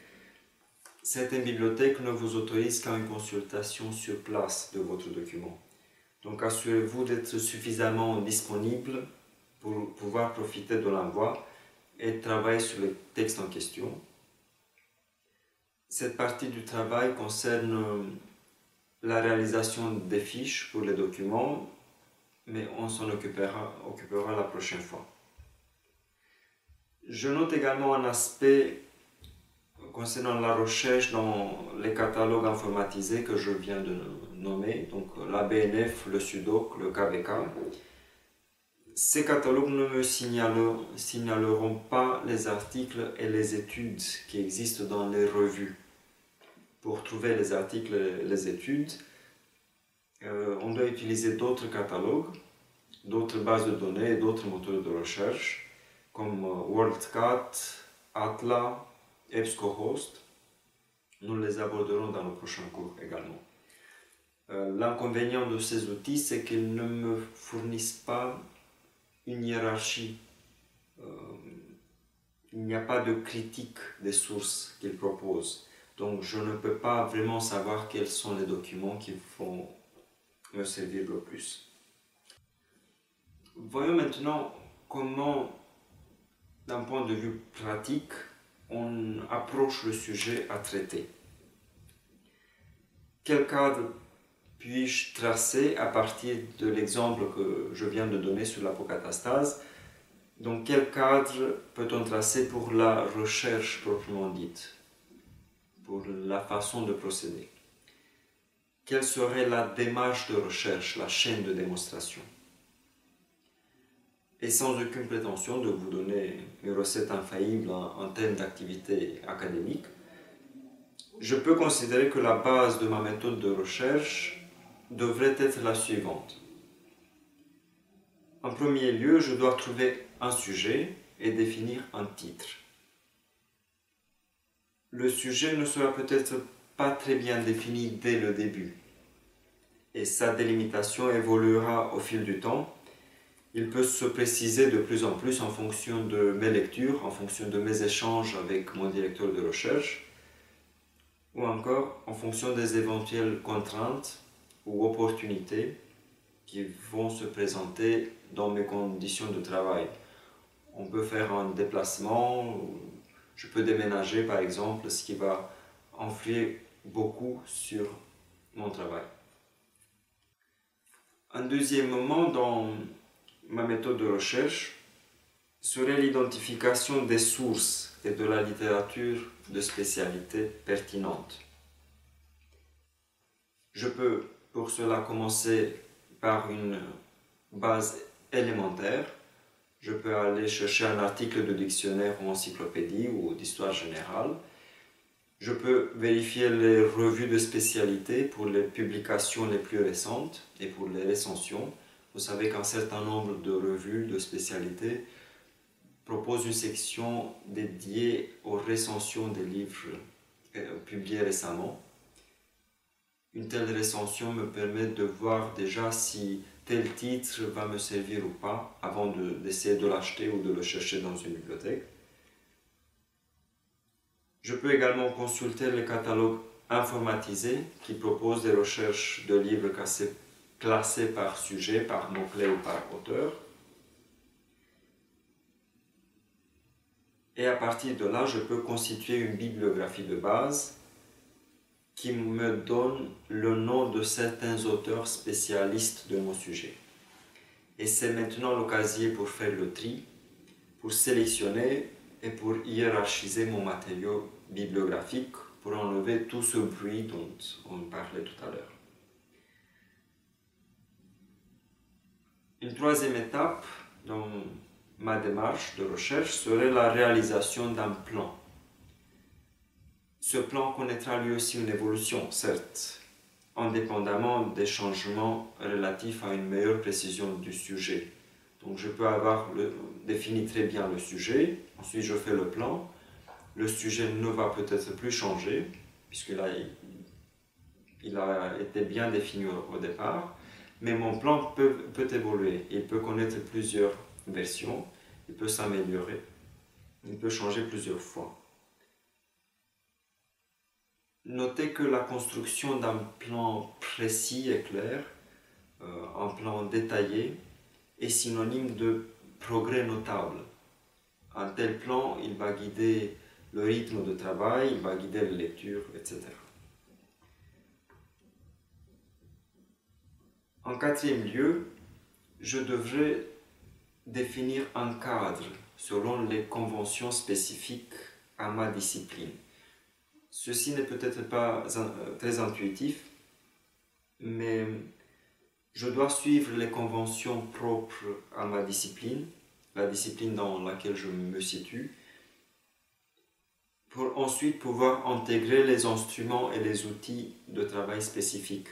Certaines bibliothèques ne vous autorisent qu'à une consultation sur place de votre document. Donc assurez-vous d'être suffisamment disponible pour pouvoir profiter de l'envoi et travailler sur le texte en question. Cette partie du travail concerne la réalisation des fiches pour les documents, mais on s'en occupera la prochaine fois. Je note également un aspect concernant la recherche dans les catalogues informatisés que je viens de nommer, donc la BNF, le Sudoc, le KVK. Ces catalogues ne me signaleront pas les articles et les études qui existent dans les revues. Pour trouver les articles et les études, on doit utiliser d'autres catalogues, d'autres bases de données et d'autres moteurs de recherche, comme WorldCat, Atla, EBSCOhost. Nous les aborderons dans le prochain cours également. L'inconvénient de ces outils, c'est qu'ils ne me fournissent pas une hiérarchie. Il n'y a pas de critique des sources qu'ils proposent. Donc je ne peux pas vraiment savoir quels sont les documents qui vont me servir le plus. Voyons maintenant comment, d'un point de vue pratique, on approche le sujet à traiter. Quel cadre puis-je tracer à partir de l'exemple que je viens de donner sur l'apocatastase? Donc quel cadre peut-on tracer pour la recherche proprement dite, pour la façon de procéder? Quelle serait la démarche de recherche, la chaîne de démonstration? Et sans aucune prétention de vous donner une recette infaillible en termes d'activité académique, je peux considérer que la base de ma méthode de recherche devrait être la suivante. En premier lieu, je dois trouver un sujet et définir un titre. Le sujet ne sera peut-être pas très bien défini dès le début, et sa délimitation évoluera au fil du temps, Il peut se préciser de plus en plus en fonction de mes lectures, en fonction de mes échanges avec mon directeur de recherche, ou encore en fonction des éventuelles contraintes ou opportunités qui vont se présenter dans mes conditions de travail. On peut faire un déplacement, je peux déménager par exemple, ce qui va influer beaucoup sur mon travail. Un deuxième moment dans ma méthode de recherche serait l'identification des sources et de la littérature de spécialité pertinente. Je peux pour cela commencer par une base élémentaire. Je peux aller chercher un article de dictionnaire ou encyclopédie ou d'histoire générale. Je peux vérifier les revues de spécialité pour les publications les plus récentes et pour les recensions. Vous savez qu'un certain nombre de revues de spécialité proposent une section dédiée aux recensions des livres publiés récemment. Une telle recension me permet de voir déjà si tel titre va me servir ou pas avant d'essayer de l'acheter ou de le chercher dans une bibliothèque. Je peux également consulter les catalogues informatisés qui proposent des recherches de livres classés par sujet, par mot-clé ou par auteur. Et à partir de là, je peux constituer une bibliographie de base qui me donne le nom de certains auteurs spécialistes de mon sujet. Et c'est maintenant l'occasion pour faire le tri, pour sélectionner et pour hiérarchiser mon matériau bibliographique, pour enlever tout ce bruit dont on parlait tout à l'heure. Une troisième étape dans ma démarche de recherche serait la réalisation d'un plan. Ce plan connaîtra lui aussi une évolution, certes, indépendamment des changements relatifs à une meilleure précision du sujet. Donc je peux avoir défini très bien le sujet, ensuite je fais le plan, le sujet ne va peut-être plus changer, puisqu'il a été bien défini au départ, mais mon plan peut évoluer, il peut connaître plusieurs versions, il peut s'améliorer, il peut changer plusieurs fois. Notez que la construction d'un plan précis et clair, un plan détaillé, est synonyme de progrès notable. Un tel plan, il va guider le rythme de travail, il va guider les lectures, etc. En quatrième lieu, je devrais définir un cadre selon les conventions spécifiques à ma discipline. Ceci n'est peut-être pas très intuitif, mais je dois suivre les conventions propres à ma discipline, la discipline dans laquelle je me situe, pour ensuite pouvoir intégrer les instruments et les outils de travail spécifiques.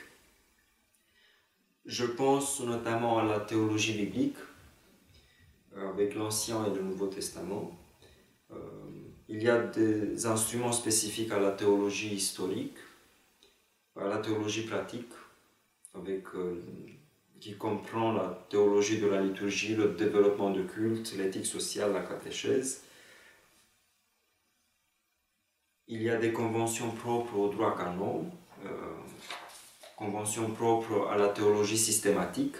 Je pense notamment à la théologie biblique, avec l'Ancien et le Nouveau Testament. Il y a des instruments spécifiques à la théologie historique, à la théologie pratique, qui comprend la théologie de la liturgie, le développement de culte, l'éthique sociale, la catéchèse. Il y a des conventions propres au droit canon, conventions propres à la théologie systématique.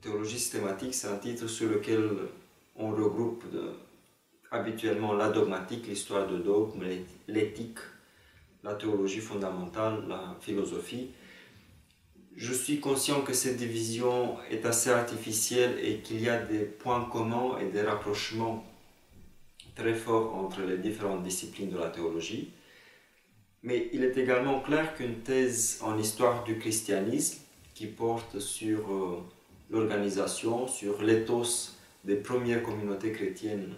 Théologie systématique, c'est un titre sur lequel on regroupe habituellement la dogmatique, l'histoire de dogme, l'éthique, la théologie fondamentale, la philosophie. Je suis conscient que cette division est assez artificielle et qu'il y a des points communs et des rapprochements très forts entre les différentes disciplines de la théologie. Mais il est également clair qu'une thèse en histoire du christianisme qui porte sur l'organisation, sur l'éthos des premières communautés chrétiennes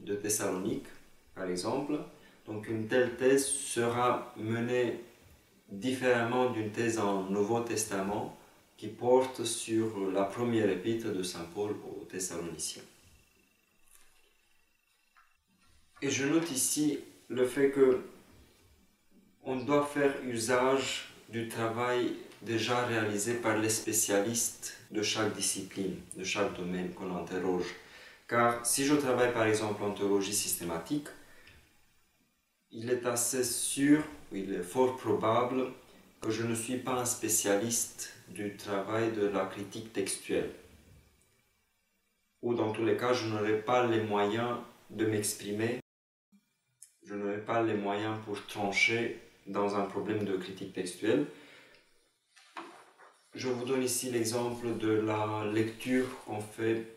de Thessalonique, par exemple. Donc une telle thèse sera menée différemment d'une thèse en Nouveau Testament qui porte sur la première épître de Saint Paul aux Thessaloniciens. Et je note ici le fait que on doit faire usage du travail déjà réalisés par les spécialistes de chaque discipline, de chaque domaine qu'on interroge. Car si je travaille par exemple en théologie systématique, il est assez sûr, il est fort probable que je ne suis pas un spécialiste du travail de la critique textuelle. Ou dans tous les cas, je n'aurai pas les moyens de m'exprimer, je n'aurai pas les moyens pour trancher dans un problème de critique textuelle. Je vous donne ici l'exemple de la lecture qu'on fait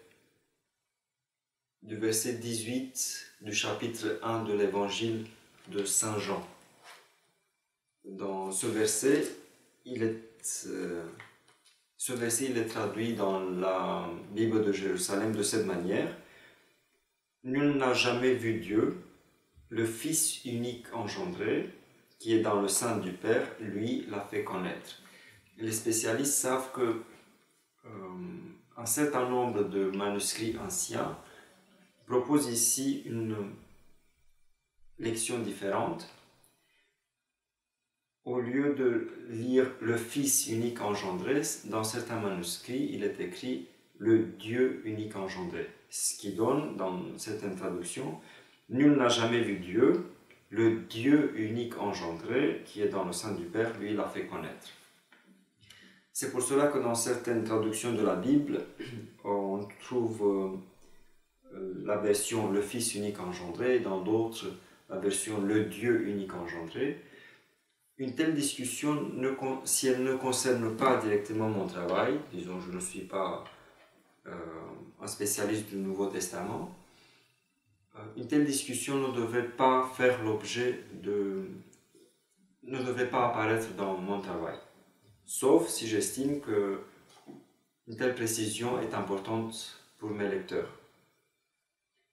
du verset 18 du chapitre 1 de l'évangile de Saint Jean. Dans ce verset, il est traduit dans la Bible de Jérusalem de cette manière. Nul n'a jamais vu Dieu, le Fils unique engendré, qui est dans le sein du Père, lui l'a fait connaître. Les spécialistes savent que un certain nombre de manuscrits anciens proposent ici une lection différente. Au lieu de lire le Fils unique engendré, dans certains manuscrits, il est écrit le Dieu unique engendré. Ce qui donne, dans certaines traductions, nul n'a jamais vu Dieu, le Dieu unique engendré, qui est dans le sein du Père, lui l'a fait connaître. C'est pour cela que dans certaines traductions de la Bible, on trouve la version le Fils unique engendré, dans d'autres, la version le Dieu unique engendré. Une telle discussion, si elle ne concerne pas directement mon travail, disons je ne suis pas un spécialiste du Nouveau Testament, une telle discussion ne devait pas faire l'objet ne devait pas apparaître dans mon travail. Sauf si j'estime que une telle précision est importante pour mes lecteurs.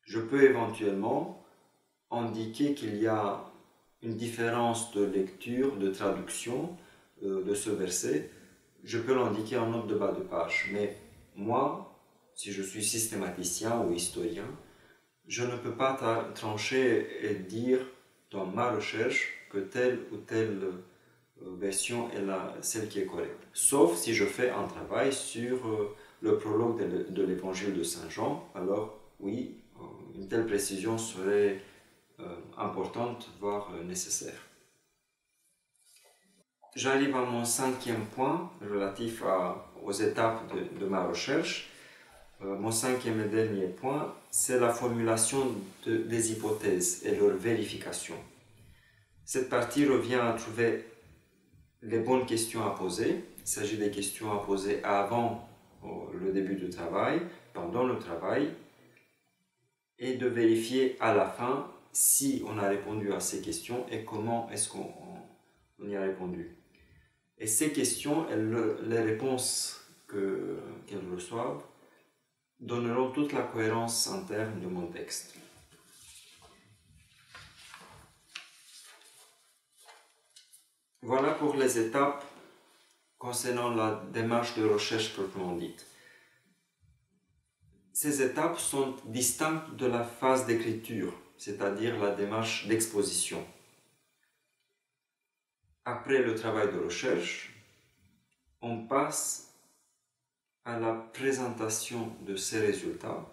Je peux éventuellement indiquer qu'il y a une différence de lecture, de traduction de ce verset. Je peux l'indiquer en note de bas de page. Mais moi, si je suis systématicien ou historien, je ne peux pas trancher et dire dans ma recherche que telle ou telle version est celle qui est correcte. Sauf si je fais un travail sur le prologue de l'évangile de Saint Jean, alors oui, une telle précision serait importante, voire nécessaire. J'arrive à mon 5e point relatif aux étapes de ma recherche. Mon 5e et dernier point, c'est la formulation des hypothèses et leur vérification. Cette partie revient à trouver les bonnes questions à poser. Il s'agit des questions à poser avant le début du travail, pendant le travail, et de vérifier à la fin si on a répondu à ces questions et comment est-ce qu'on y a répondu. Et ces questions, les réponses qu'elles reçoivent, donneront toute la cohérence interne de mon texte. Voilà pour les étapes concernant la démarche de recherche proprement dite. Ces étapes sont distinctes de la phase d'écriture, c'est-à-dire la démarche d'exposition. Après le travail de recherche, on passe à la présentation de ces résultats,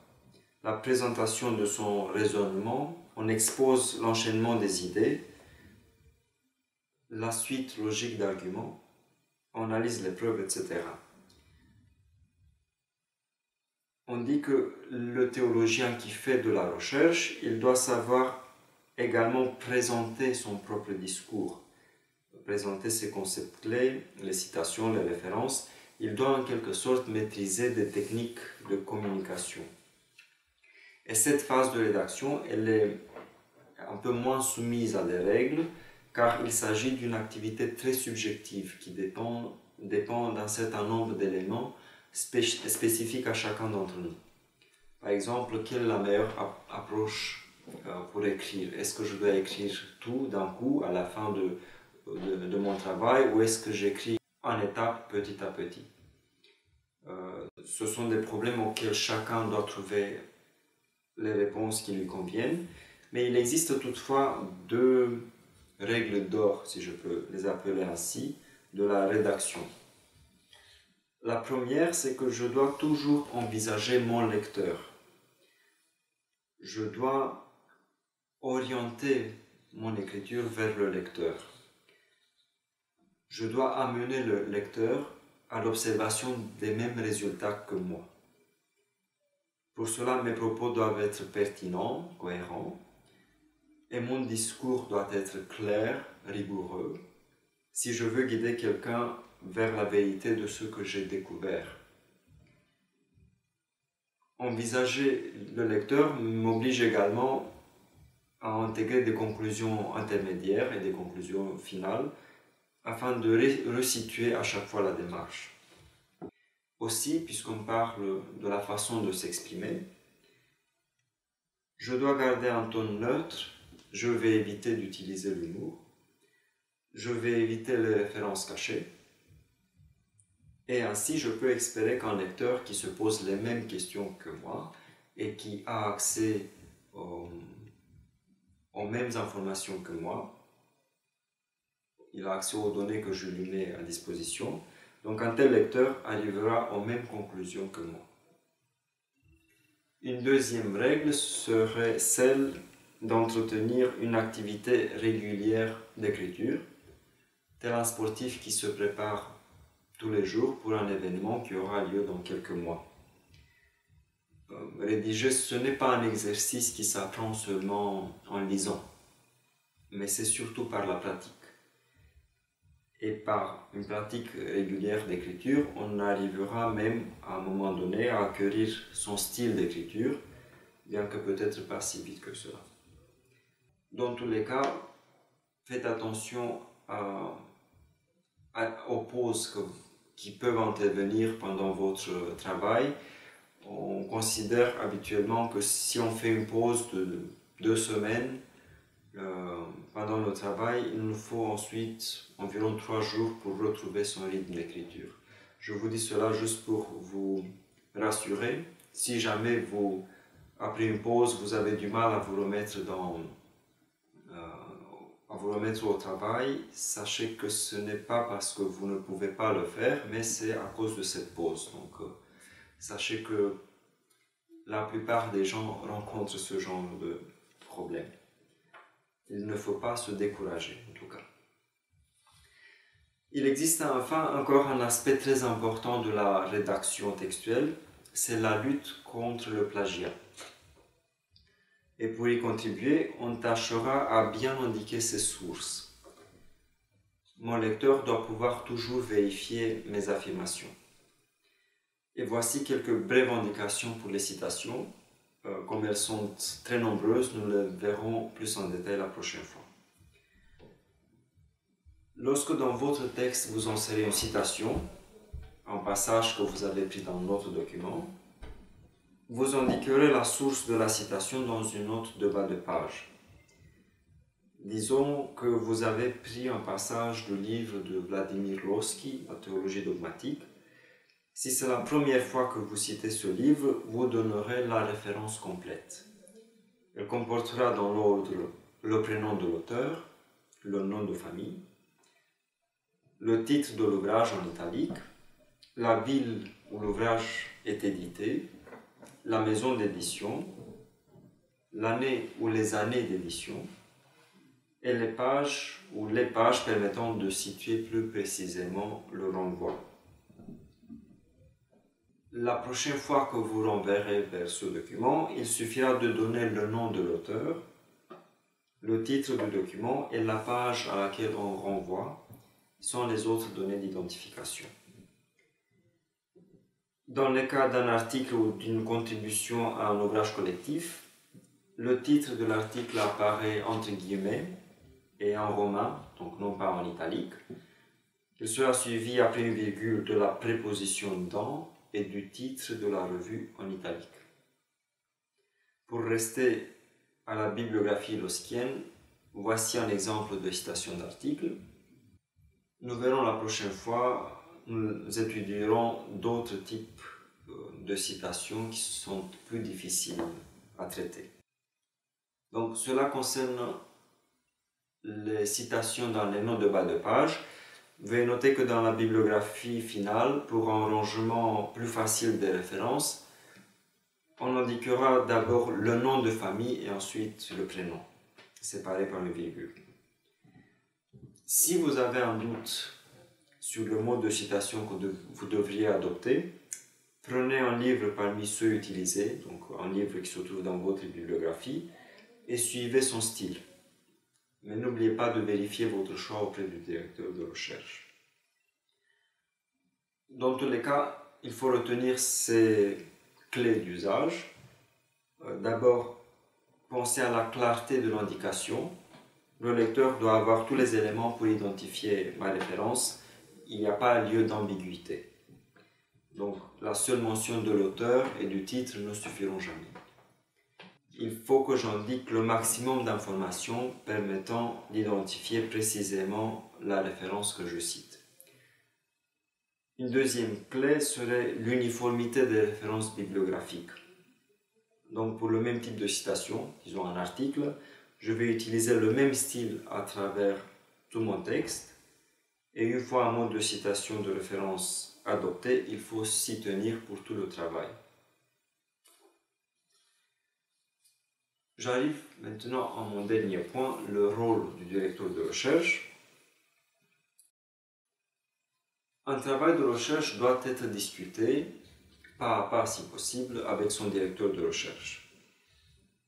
la présentation de son raisonnement, on expose l'enchaînement des idées, la suite logique d'arguments, on analyse les preuves, etc. On dit que le théologien qui fait de la recherche, il doit savoir également présenter son propre discours, présenter ses concepts clés, les citations, les références. Il doit en quelque sorte maîtriser des techniques de communication. Et cette phase de rédaction, elle est un peu moins soumise à des règles, car il s'agit d'une activité très subjective qui dépend d'un certain nombre d'éléments spécifiques à chacun d'entre nous. Par exemple, quelle est la meilleure approche pour écrire? Est-ce que je dois écrire tout d'un coup à la fin de mon travail, ou est-ce que j'écris en étapes, petit à petit? Ce sont des problèmes auxquels chacun doit trouver les réponses qui lui conviennent, mais il existe toutefois deux règles d'or, si je peux les appeler ainsi, de la rédaction. La première, c'est que je dois toujours envisager mon lecteur. Je dois orienter mon écriture vers le lecteur. Je dois amener le lecteur à l'observation des mêmes résultats que moi. Pour cela, mes propos doivent être pertinents, cohérents, et mon discours doit être clair, rigoureux, si je veux guider quelqu'un vers la vérité de ce que j'ai découvert. Envisager le lecteur m'oblige également à intégrer des conclusions intermédiaires et des conclusions finales afin de resituer à chaque fois la démarche. Aussi, puisqu'on parle de la façon de s'exprimer, je dois garder un ton neutre, je vais éviter d'utiliser l'humour, je vais éviter les références cachées, et ainsi je peux espérer qu'un lecteur qui se pose les mêmes questions que moi et qui a accès aux mêmes informations que moi, il a accès aux données que je lui mets à disposition, donc un tel lecteur arrivera aux mêmes conclusions que moi. Une deuxième règle serait celle d'entretenir une activité régulière d'écriture, tel un sportif qui se prépare tous les jours pour un événement qui aura lieu dans quelques mois. Rédiger, ce n'est pas un exercice qui s'apprend seulement en lisant, mais c'est surtout par la pratique. Et par une pratique régulière d'écriture, on arrivera même à un moment donné à acquérir son style d'écriture, bien que peut-être pas si vite que cela. Dans tous les cas, faites attention aux pauses qui peuvent intervenir pendant votre travail. On considère habituellement que si on fait une pause de 2 semaines, pendant le travail, il nous faut ensuite environ 3 jours pour retrouver son rythme d'écriture. Je vous dis cela juste pour vous rassurer. Si jamais après une pause, vous avez du mal à vous remettre au travail, sachez que ce n'est pas parce que vous ne pouvez pas le faire, mais c'est à cause de cette pause. Donc, sachez que la plupart des gens rencontrent ce genre de problème. Il ne faut pas se décourager, en tout cas. Il existe enfin encore un aspect très important de la rédaction textuelle, c'est la lutte contre le plagiat. Et pour y contribuer, on tâchera à bien indiquer ses sources. Mon lecteur doit pouvoir toujours vérifier mes affirmations. Et voici quelques brèves indications pour les citations. Comme elles sont très nombreuses, nous les verrons plus en détail la prochaine fois. Lorsque dans votre texte vous insérez une citation, un passage que vous avez pris dans notre document, vous indiquerez la source de la citation dans une note de bas de page. Disons que vous avez pris un passage du livre de Vladimir Lossky, La théologie dogmatique. Si c'est la première fois que vous citez ce livre, vous donnerez la référence complète. Elle comportera dans l'ordre le prénom de l'auteur, le nom de famille, le titre de l'ouvrage en italique, la ville où l'ouvrage est édité, la maison d'édition, l'année ou les années d'édition, et les pages ou les pages permettant de situer plus précisément le renvoi. La prochaine fois que vous renverrez vers ce document, il suffira de donner le nom de l'auteur, le titre du document et la page à laquelle on renvoie, sans les autres données d'identification. Dans le cas d'un article ou d'une contribution à un ouvrage collectif, le titre de l'article apparaît entre guillemets et en romain, donc non pas en italique. Il sera suivi après une virgule de la préposition dans et du titre de la revue en italique. Pour rester à la bibliographie loskienne, voici un exemple de citation d'article. Nous verrons la prochaine fois, nous étudierons d'autres types de citations qui sont plus difficiles à traiter. Donc cela concerne les citations dans les notes de bas de page. Veuillez noter que dans la bibliographie finale, pour un rangement plus facile des références, on indiquera d'abord le nom de famille et ensuite le prénom, séparé par une virgule. Si vous avez un doute sur le mode de citation que vous devriez adopter, prenez un livre parmi ceux utilisés, donc un livre qui se trouve dans votre bibliographie, et suivez son style. Mais n'oubliez pas de vérifier votre choix auprès du directeur de recherche. Dans tous les cas, il faut retenir ces clés d'usage. D'abord, pensez à la clarté de l'indication. Le lecteur doit avoir tous les éléments pour identifier ma référence. Il n'y a pas lieu d'ambiguïté. Donc, la seule mention de l'auteur et du titre ne suffiront jamais. Il faut que j'indique le maximum d'informations permettant d'identifier précisément la référence que je cite. Une deuxième clé serait l'uniformité des références bibliographiques. Donc pour le même type de citation, disons un article, je vais utiliser le même style à travers tout mon texte. Et une fois un mode de citation de référence adopté, il faut s'y tenir pour tout le travail. J'arrive maintenant à mon dernier point, le rôle du directeur de recherche. Un travail de recherche doit être discuté, pas à pas si possible, avec son directeur de recherche.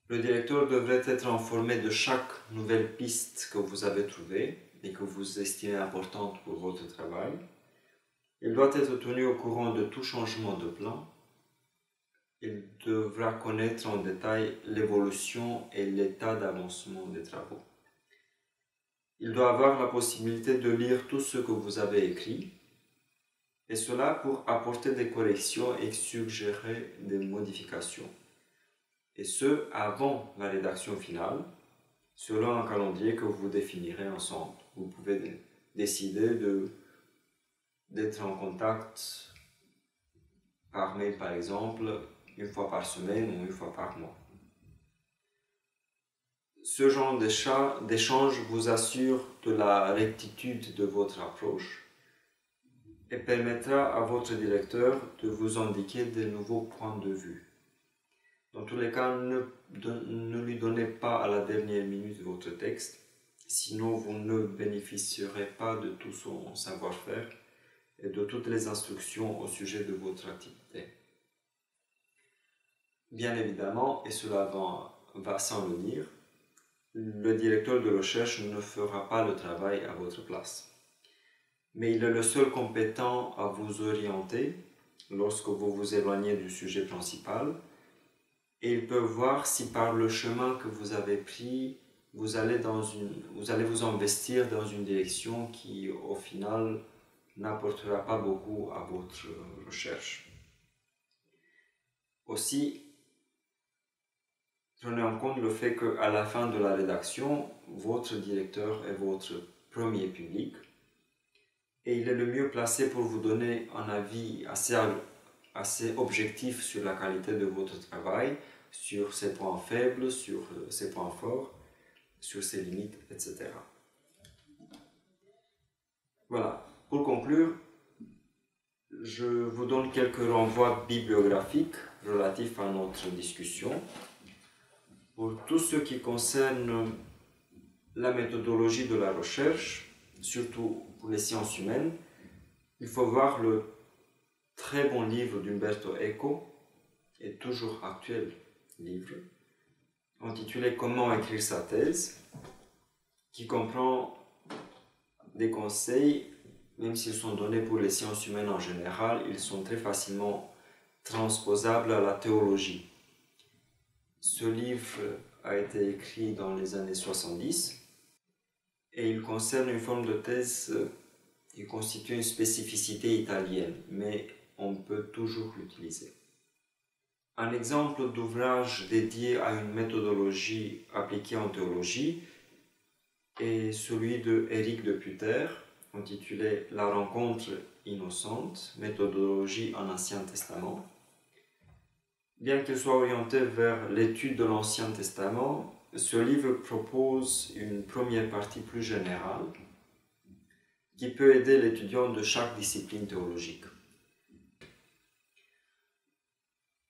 Le directeur devrait être informé de chaque nouvelle piste que vous avez trouvée et que vous estimez importante pour votre travail. Il doit être tenu au courant de tout changement de plan. Il devra connaître en détail l'évolution et l'état d'avancement des travaux. Il doit avoir la possibilité de lire tout ce que vous avez écrit, et cela pour apporter des corrections et suggérer des modifications. Et ce, avant la rédaction finale, selon un calendrier que vous définirez ensemble. Vous pouvez décider d'être en contact par mail, par exemple, une fois par semaine ou une fois par mois. Ce genre d'échange vous assure de la rectitude de votre approche et permettra à votre directeur de vous indiquer de nouveaux points de vue. Dans tous les cas, ne lui donnez pas à la dernière minute votre texte, sinon vous ne bénéficierez pas de tout son savoir-faire et de toutes les instructions au sujet de votre activité. Bien évidemment, et cela va sans le dire, le directeur de recherche ne fera pas le travail à votre place. Mais il est le seul compétent à vous orienter lorsque vous vous éloignez du sujet principal, et il peut voir si par le chemin que vous avez pris, vous allez vous investir dans une direction qui, au final, n'apportera pas beaucoup à votre recherche. Aussi, prenez en compte le fait qu'à la fin de la rédaction, votre directeur est votre premier public et il est le mieux placé pour vous donner un avis assez objectif sur la qualité de votre travail, sur ses points faibles, sur ses points forts, sur ses limites, etc. Voilà, pour conclure, je vous donne quelques renvois bibliographiques relatifs à notre discussion. Pour tout ce qui concerne la méthodologie de la recherche, surtout pour les sciences humaines, il faut voir le très bon livre d'Umberto Eco, et toujours actuel livre, intitulé « Comment écrire sa thèse », qui comprend des conseils, même s'ils sont donnés pour les sciences humaines en général, ils sont très facilement transposables à la théologie. Ce livre a été écrit dans les années 70 et il concerne une forme de thèse qui constitue une spécificité italienne, mais on peut toujours l'utiliser. Un exemple d'ouvrage dédié à une méthodologie appliquée en théologie est celui de Éric de Putter, intitulé « La rencontre innocente, méthodologie en Ancien Testament ». Bien qu'il soit orienté vers l'étude de l'Ancien Testament, ce livre propose une première partie plus générale qui peut aider l'étudiant de chaque discipline théologique.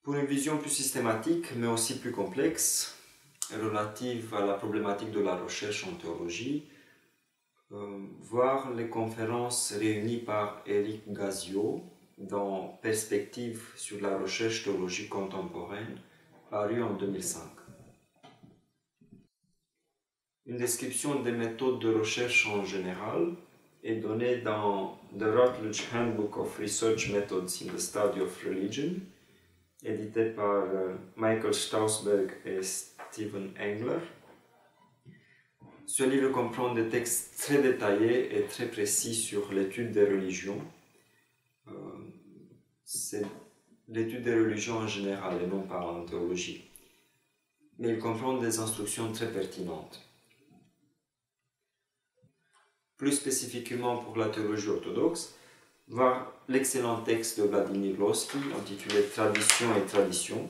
Pour une vision plus systématique, mais aussi plus complexe, relative à la problématique de la recherche en théologie, voir les conférences réunies par Éric Gazio dans Perspectives sur la recherche théologique contemporaine, paru en 2005. Une description des méthodes de recherche en général est donnée dans The Routledge Handbook of Research Methods in the Study of Religion, édité par Michael Stausberg et Stephen Engler. Ce livre comprend des textes très détaillés et très précis sur l'étude des religions. C'est l'étude des religions en général et non pas en théologie. Mais il comprend des instructions très pertinentes. Plus spécifiquement pour la théologie orthodoxe, voir l'excellent texte de Vladimir Lossky intitulé Tradition et tradition,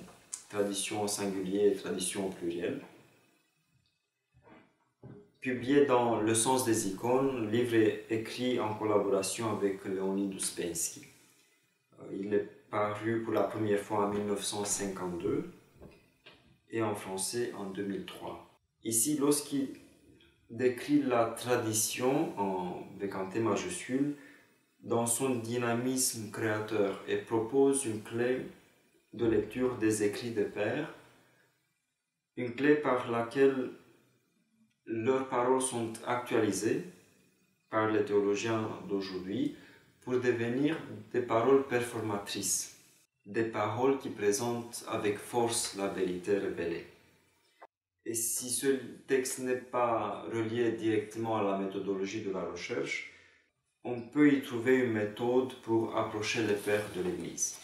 tradition au singulier et tradition au pluriel, publié dans Le sens des icônes, livre écrit en collaboration avec Leonid Ouspensky. Il est paru pour la première fois en 1952 et en français en 2003. Ici, Lossky décrit la tradition avec un T majuscule dans son dynamisme créateur et propose une clé de lecture des écrits des pères, une clé par laquelle leurs paroles sont actualisées par les théologiens d'aujourd'hui pour devenir des paroles performatrices, des paroles qui présentent avec force la vérité révélée. Et si ce texte n'est pas relié directement à la méthodologie de la recherche, on peut y trouver une méthode pour approcher les pères de l'Église.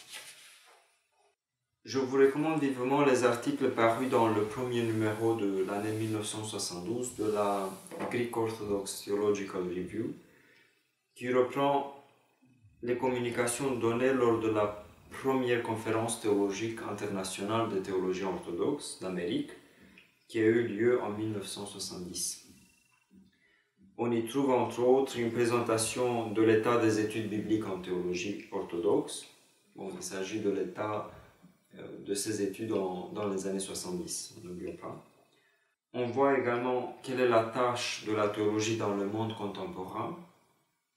Je vous recommande vivement les articles parus dans le premier numéro de l'année 1972 de la Greek Orthodox Theological Review, qui reprend les communications données lors de la première conférence théologique internationale des théologiens orthodoxes d'Amérique, qui a eu lieu en 1970. On y trouve entre autres une présentation de l'état des études bibliques en théologie orthodoxe. Il s'agit de l'état de ces études dans les années 70, n'oublions pas. On voit également quelle est la tâche de la théologie dans le monde contemporain,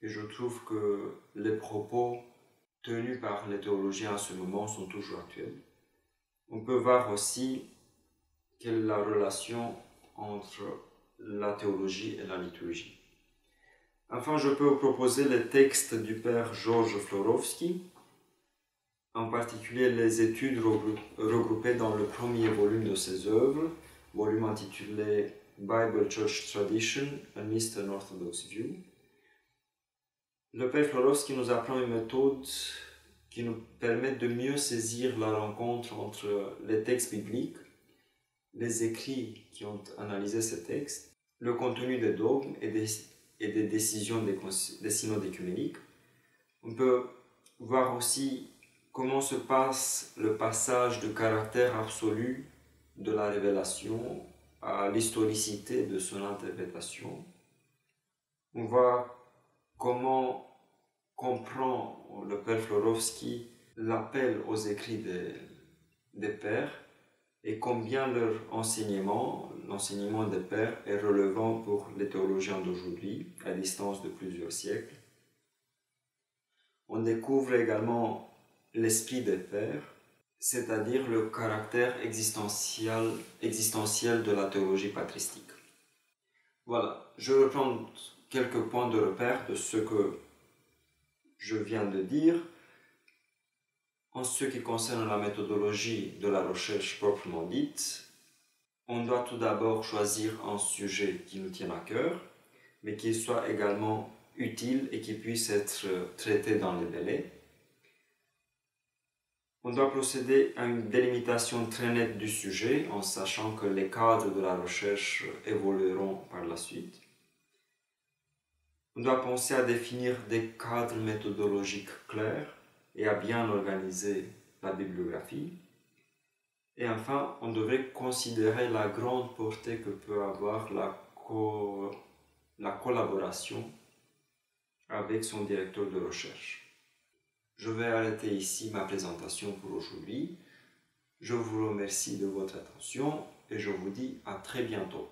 et je trouve que les propos tenus par les théologiens à ce moment sont toujours actuels. On peut voir aussi quelle est la relation entre la théologie et la liturgie. Enfin, je peux vous proposer les textes du père Georges Florovsky, en particulier les études regroupées dans le premier volume de ses œuvres, volume intitulé Bible Church Tradition, An Eastern Orthodox View. Le père Florovsky nous apprend une méthode qui nous permet de mieux saisir la rencontre entre les textes bibliques, les écrits qui ont analysé ces textes, le contenu des dogmes et des décisions des synodes écuméniques. On peut voir aussi comment se passe le passage du caractère absolu de la révélation à l'historicité de son interprétation. On voit comment comprend le père Florovsky l'appel aux écrits des pères et combien leur l'enseignement des pères est relevant pour les théologiens d'aujourd'hui, à distance de plusieurs siècles. On découvre également l'esprit des pères, c'est-à-dire le caractère existentiel de la théologie patristique. Voilà, je reprends quelques points de repère de ce que je viens de dire. En ce qui concerne la méthodologie de la recherche proprement dite, on doit tout d'abord choisir un sujet qui nous tienne à cœur, mais qui soit également utile et qui puisse être traité dans les délais. On doit procéder à une délimitation très nette du sujet en sachant que les cadres de la recherche évolueront par la suite. On doit penser à définir des cadres méthodologiques clairs et à bien organiser la bibliographie. Et enfin, on devrait considérer la grande portée que peut avoir la collaboration avec son directeur de recherche. Je vais arrêter ici ma présentation pour aujourd'hui. Je vous remercie de votre attention et je vous dis à très bientôt.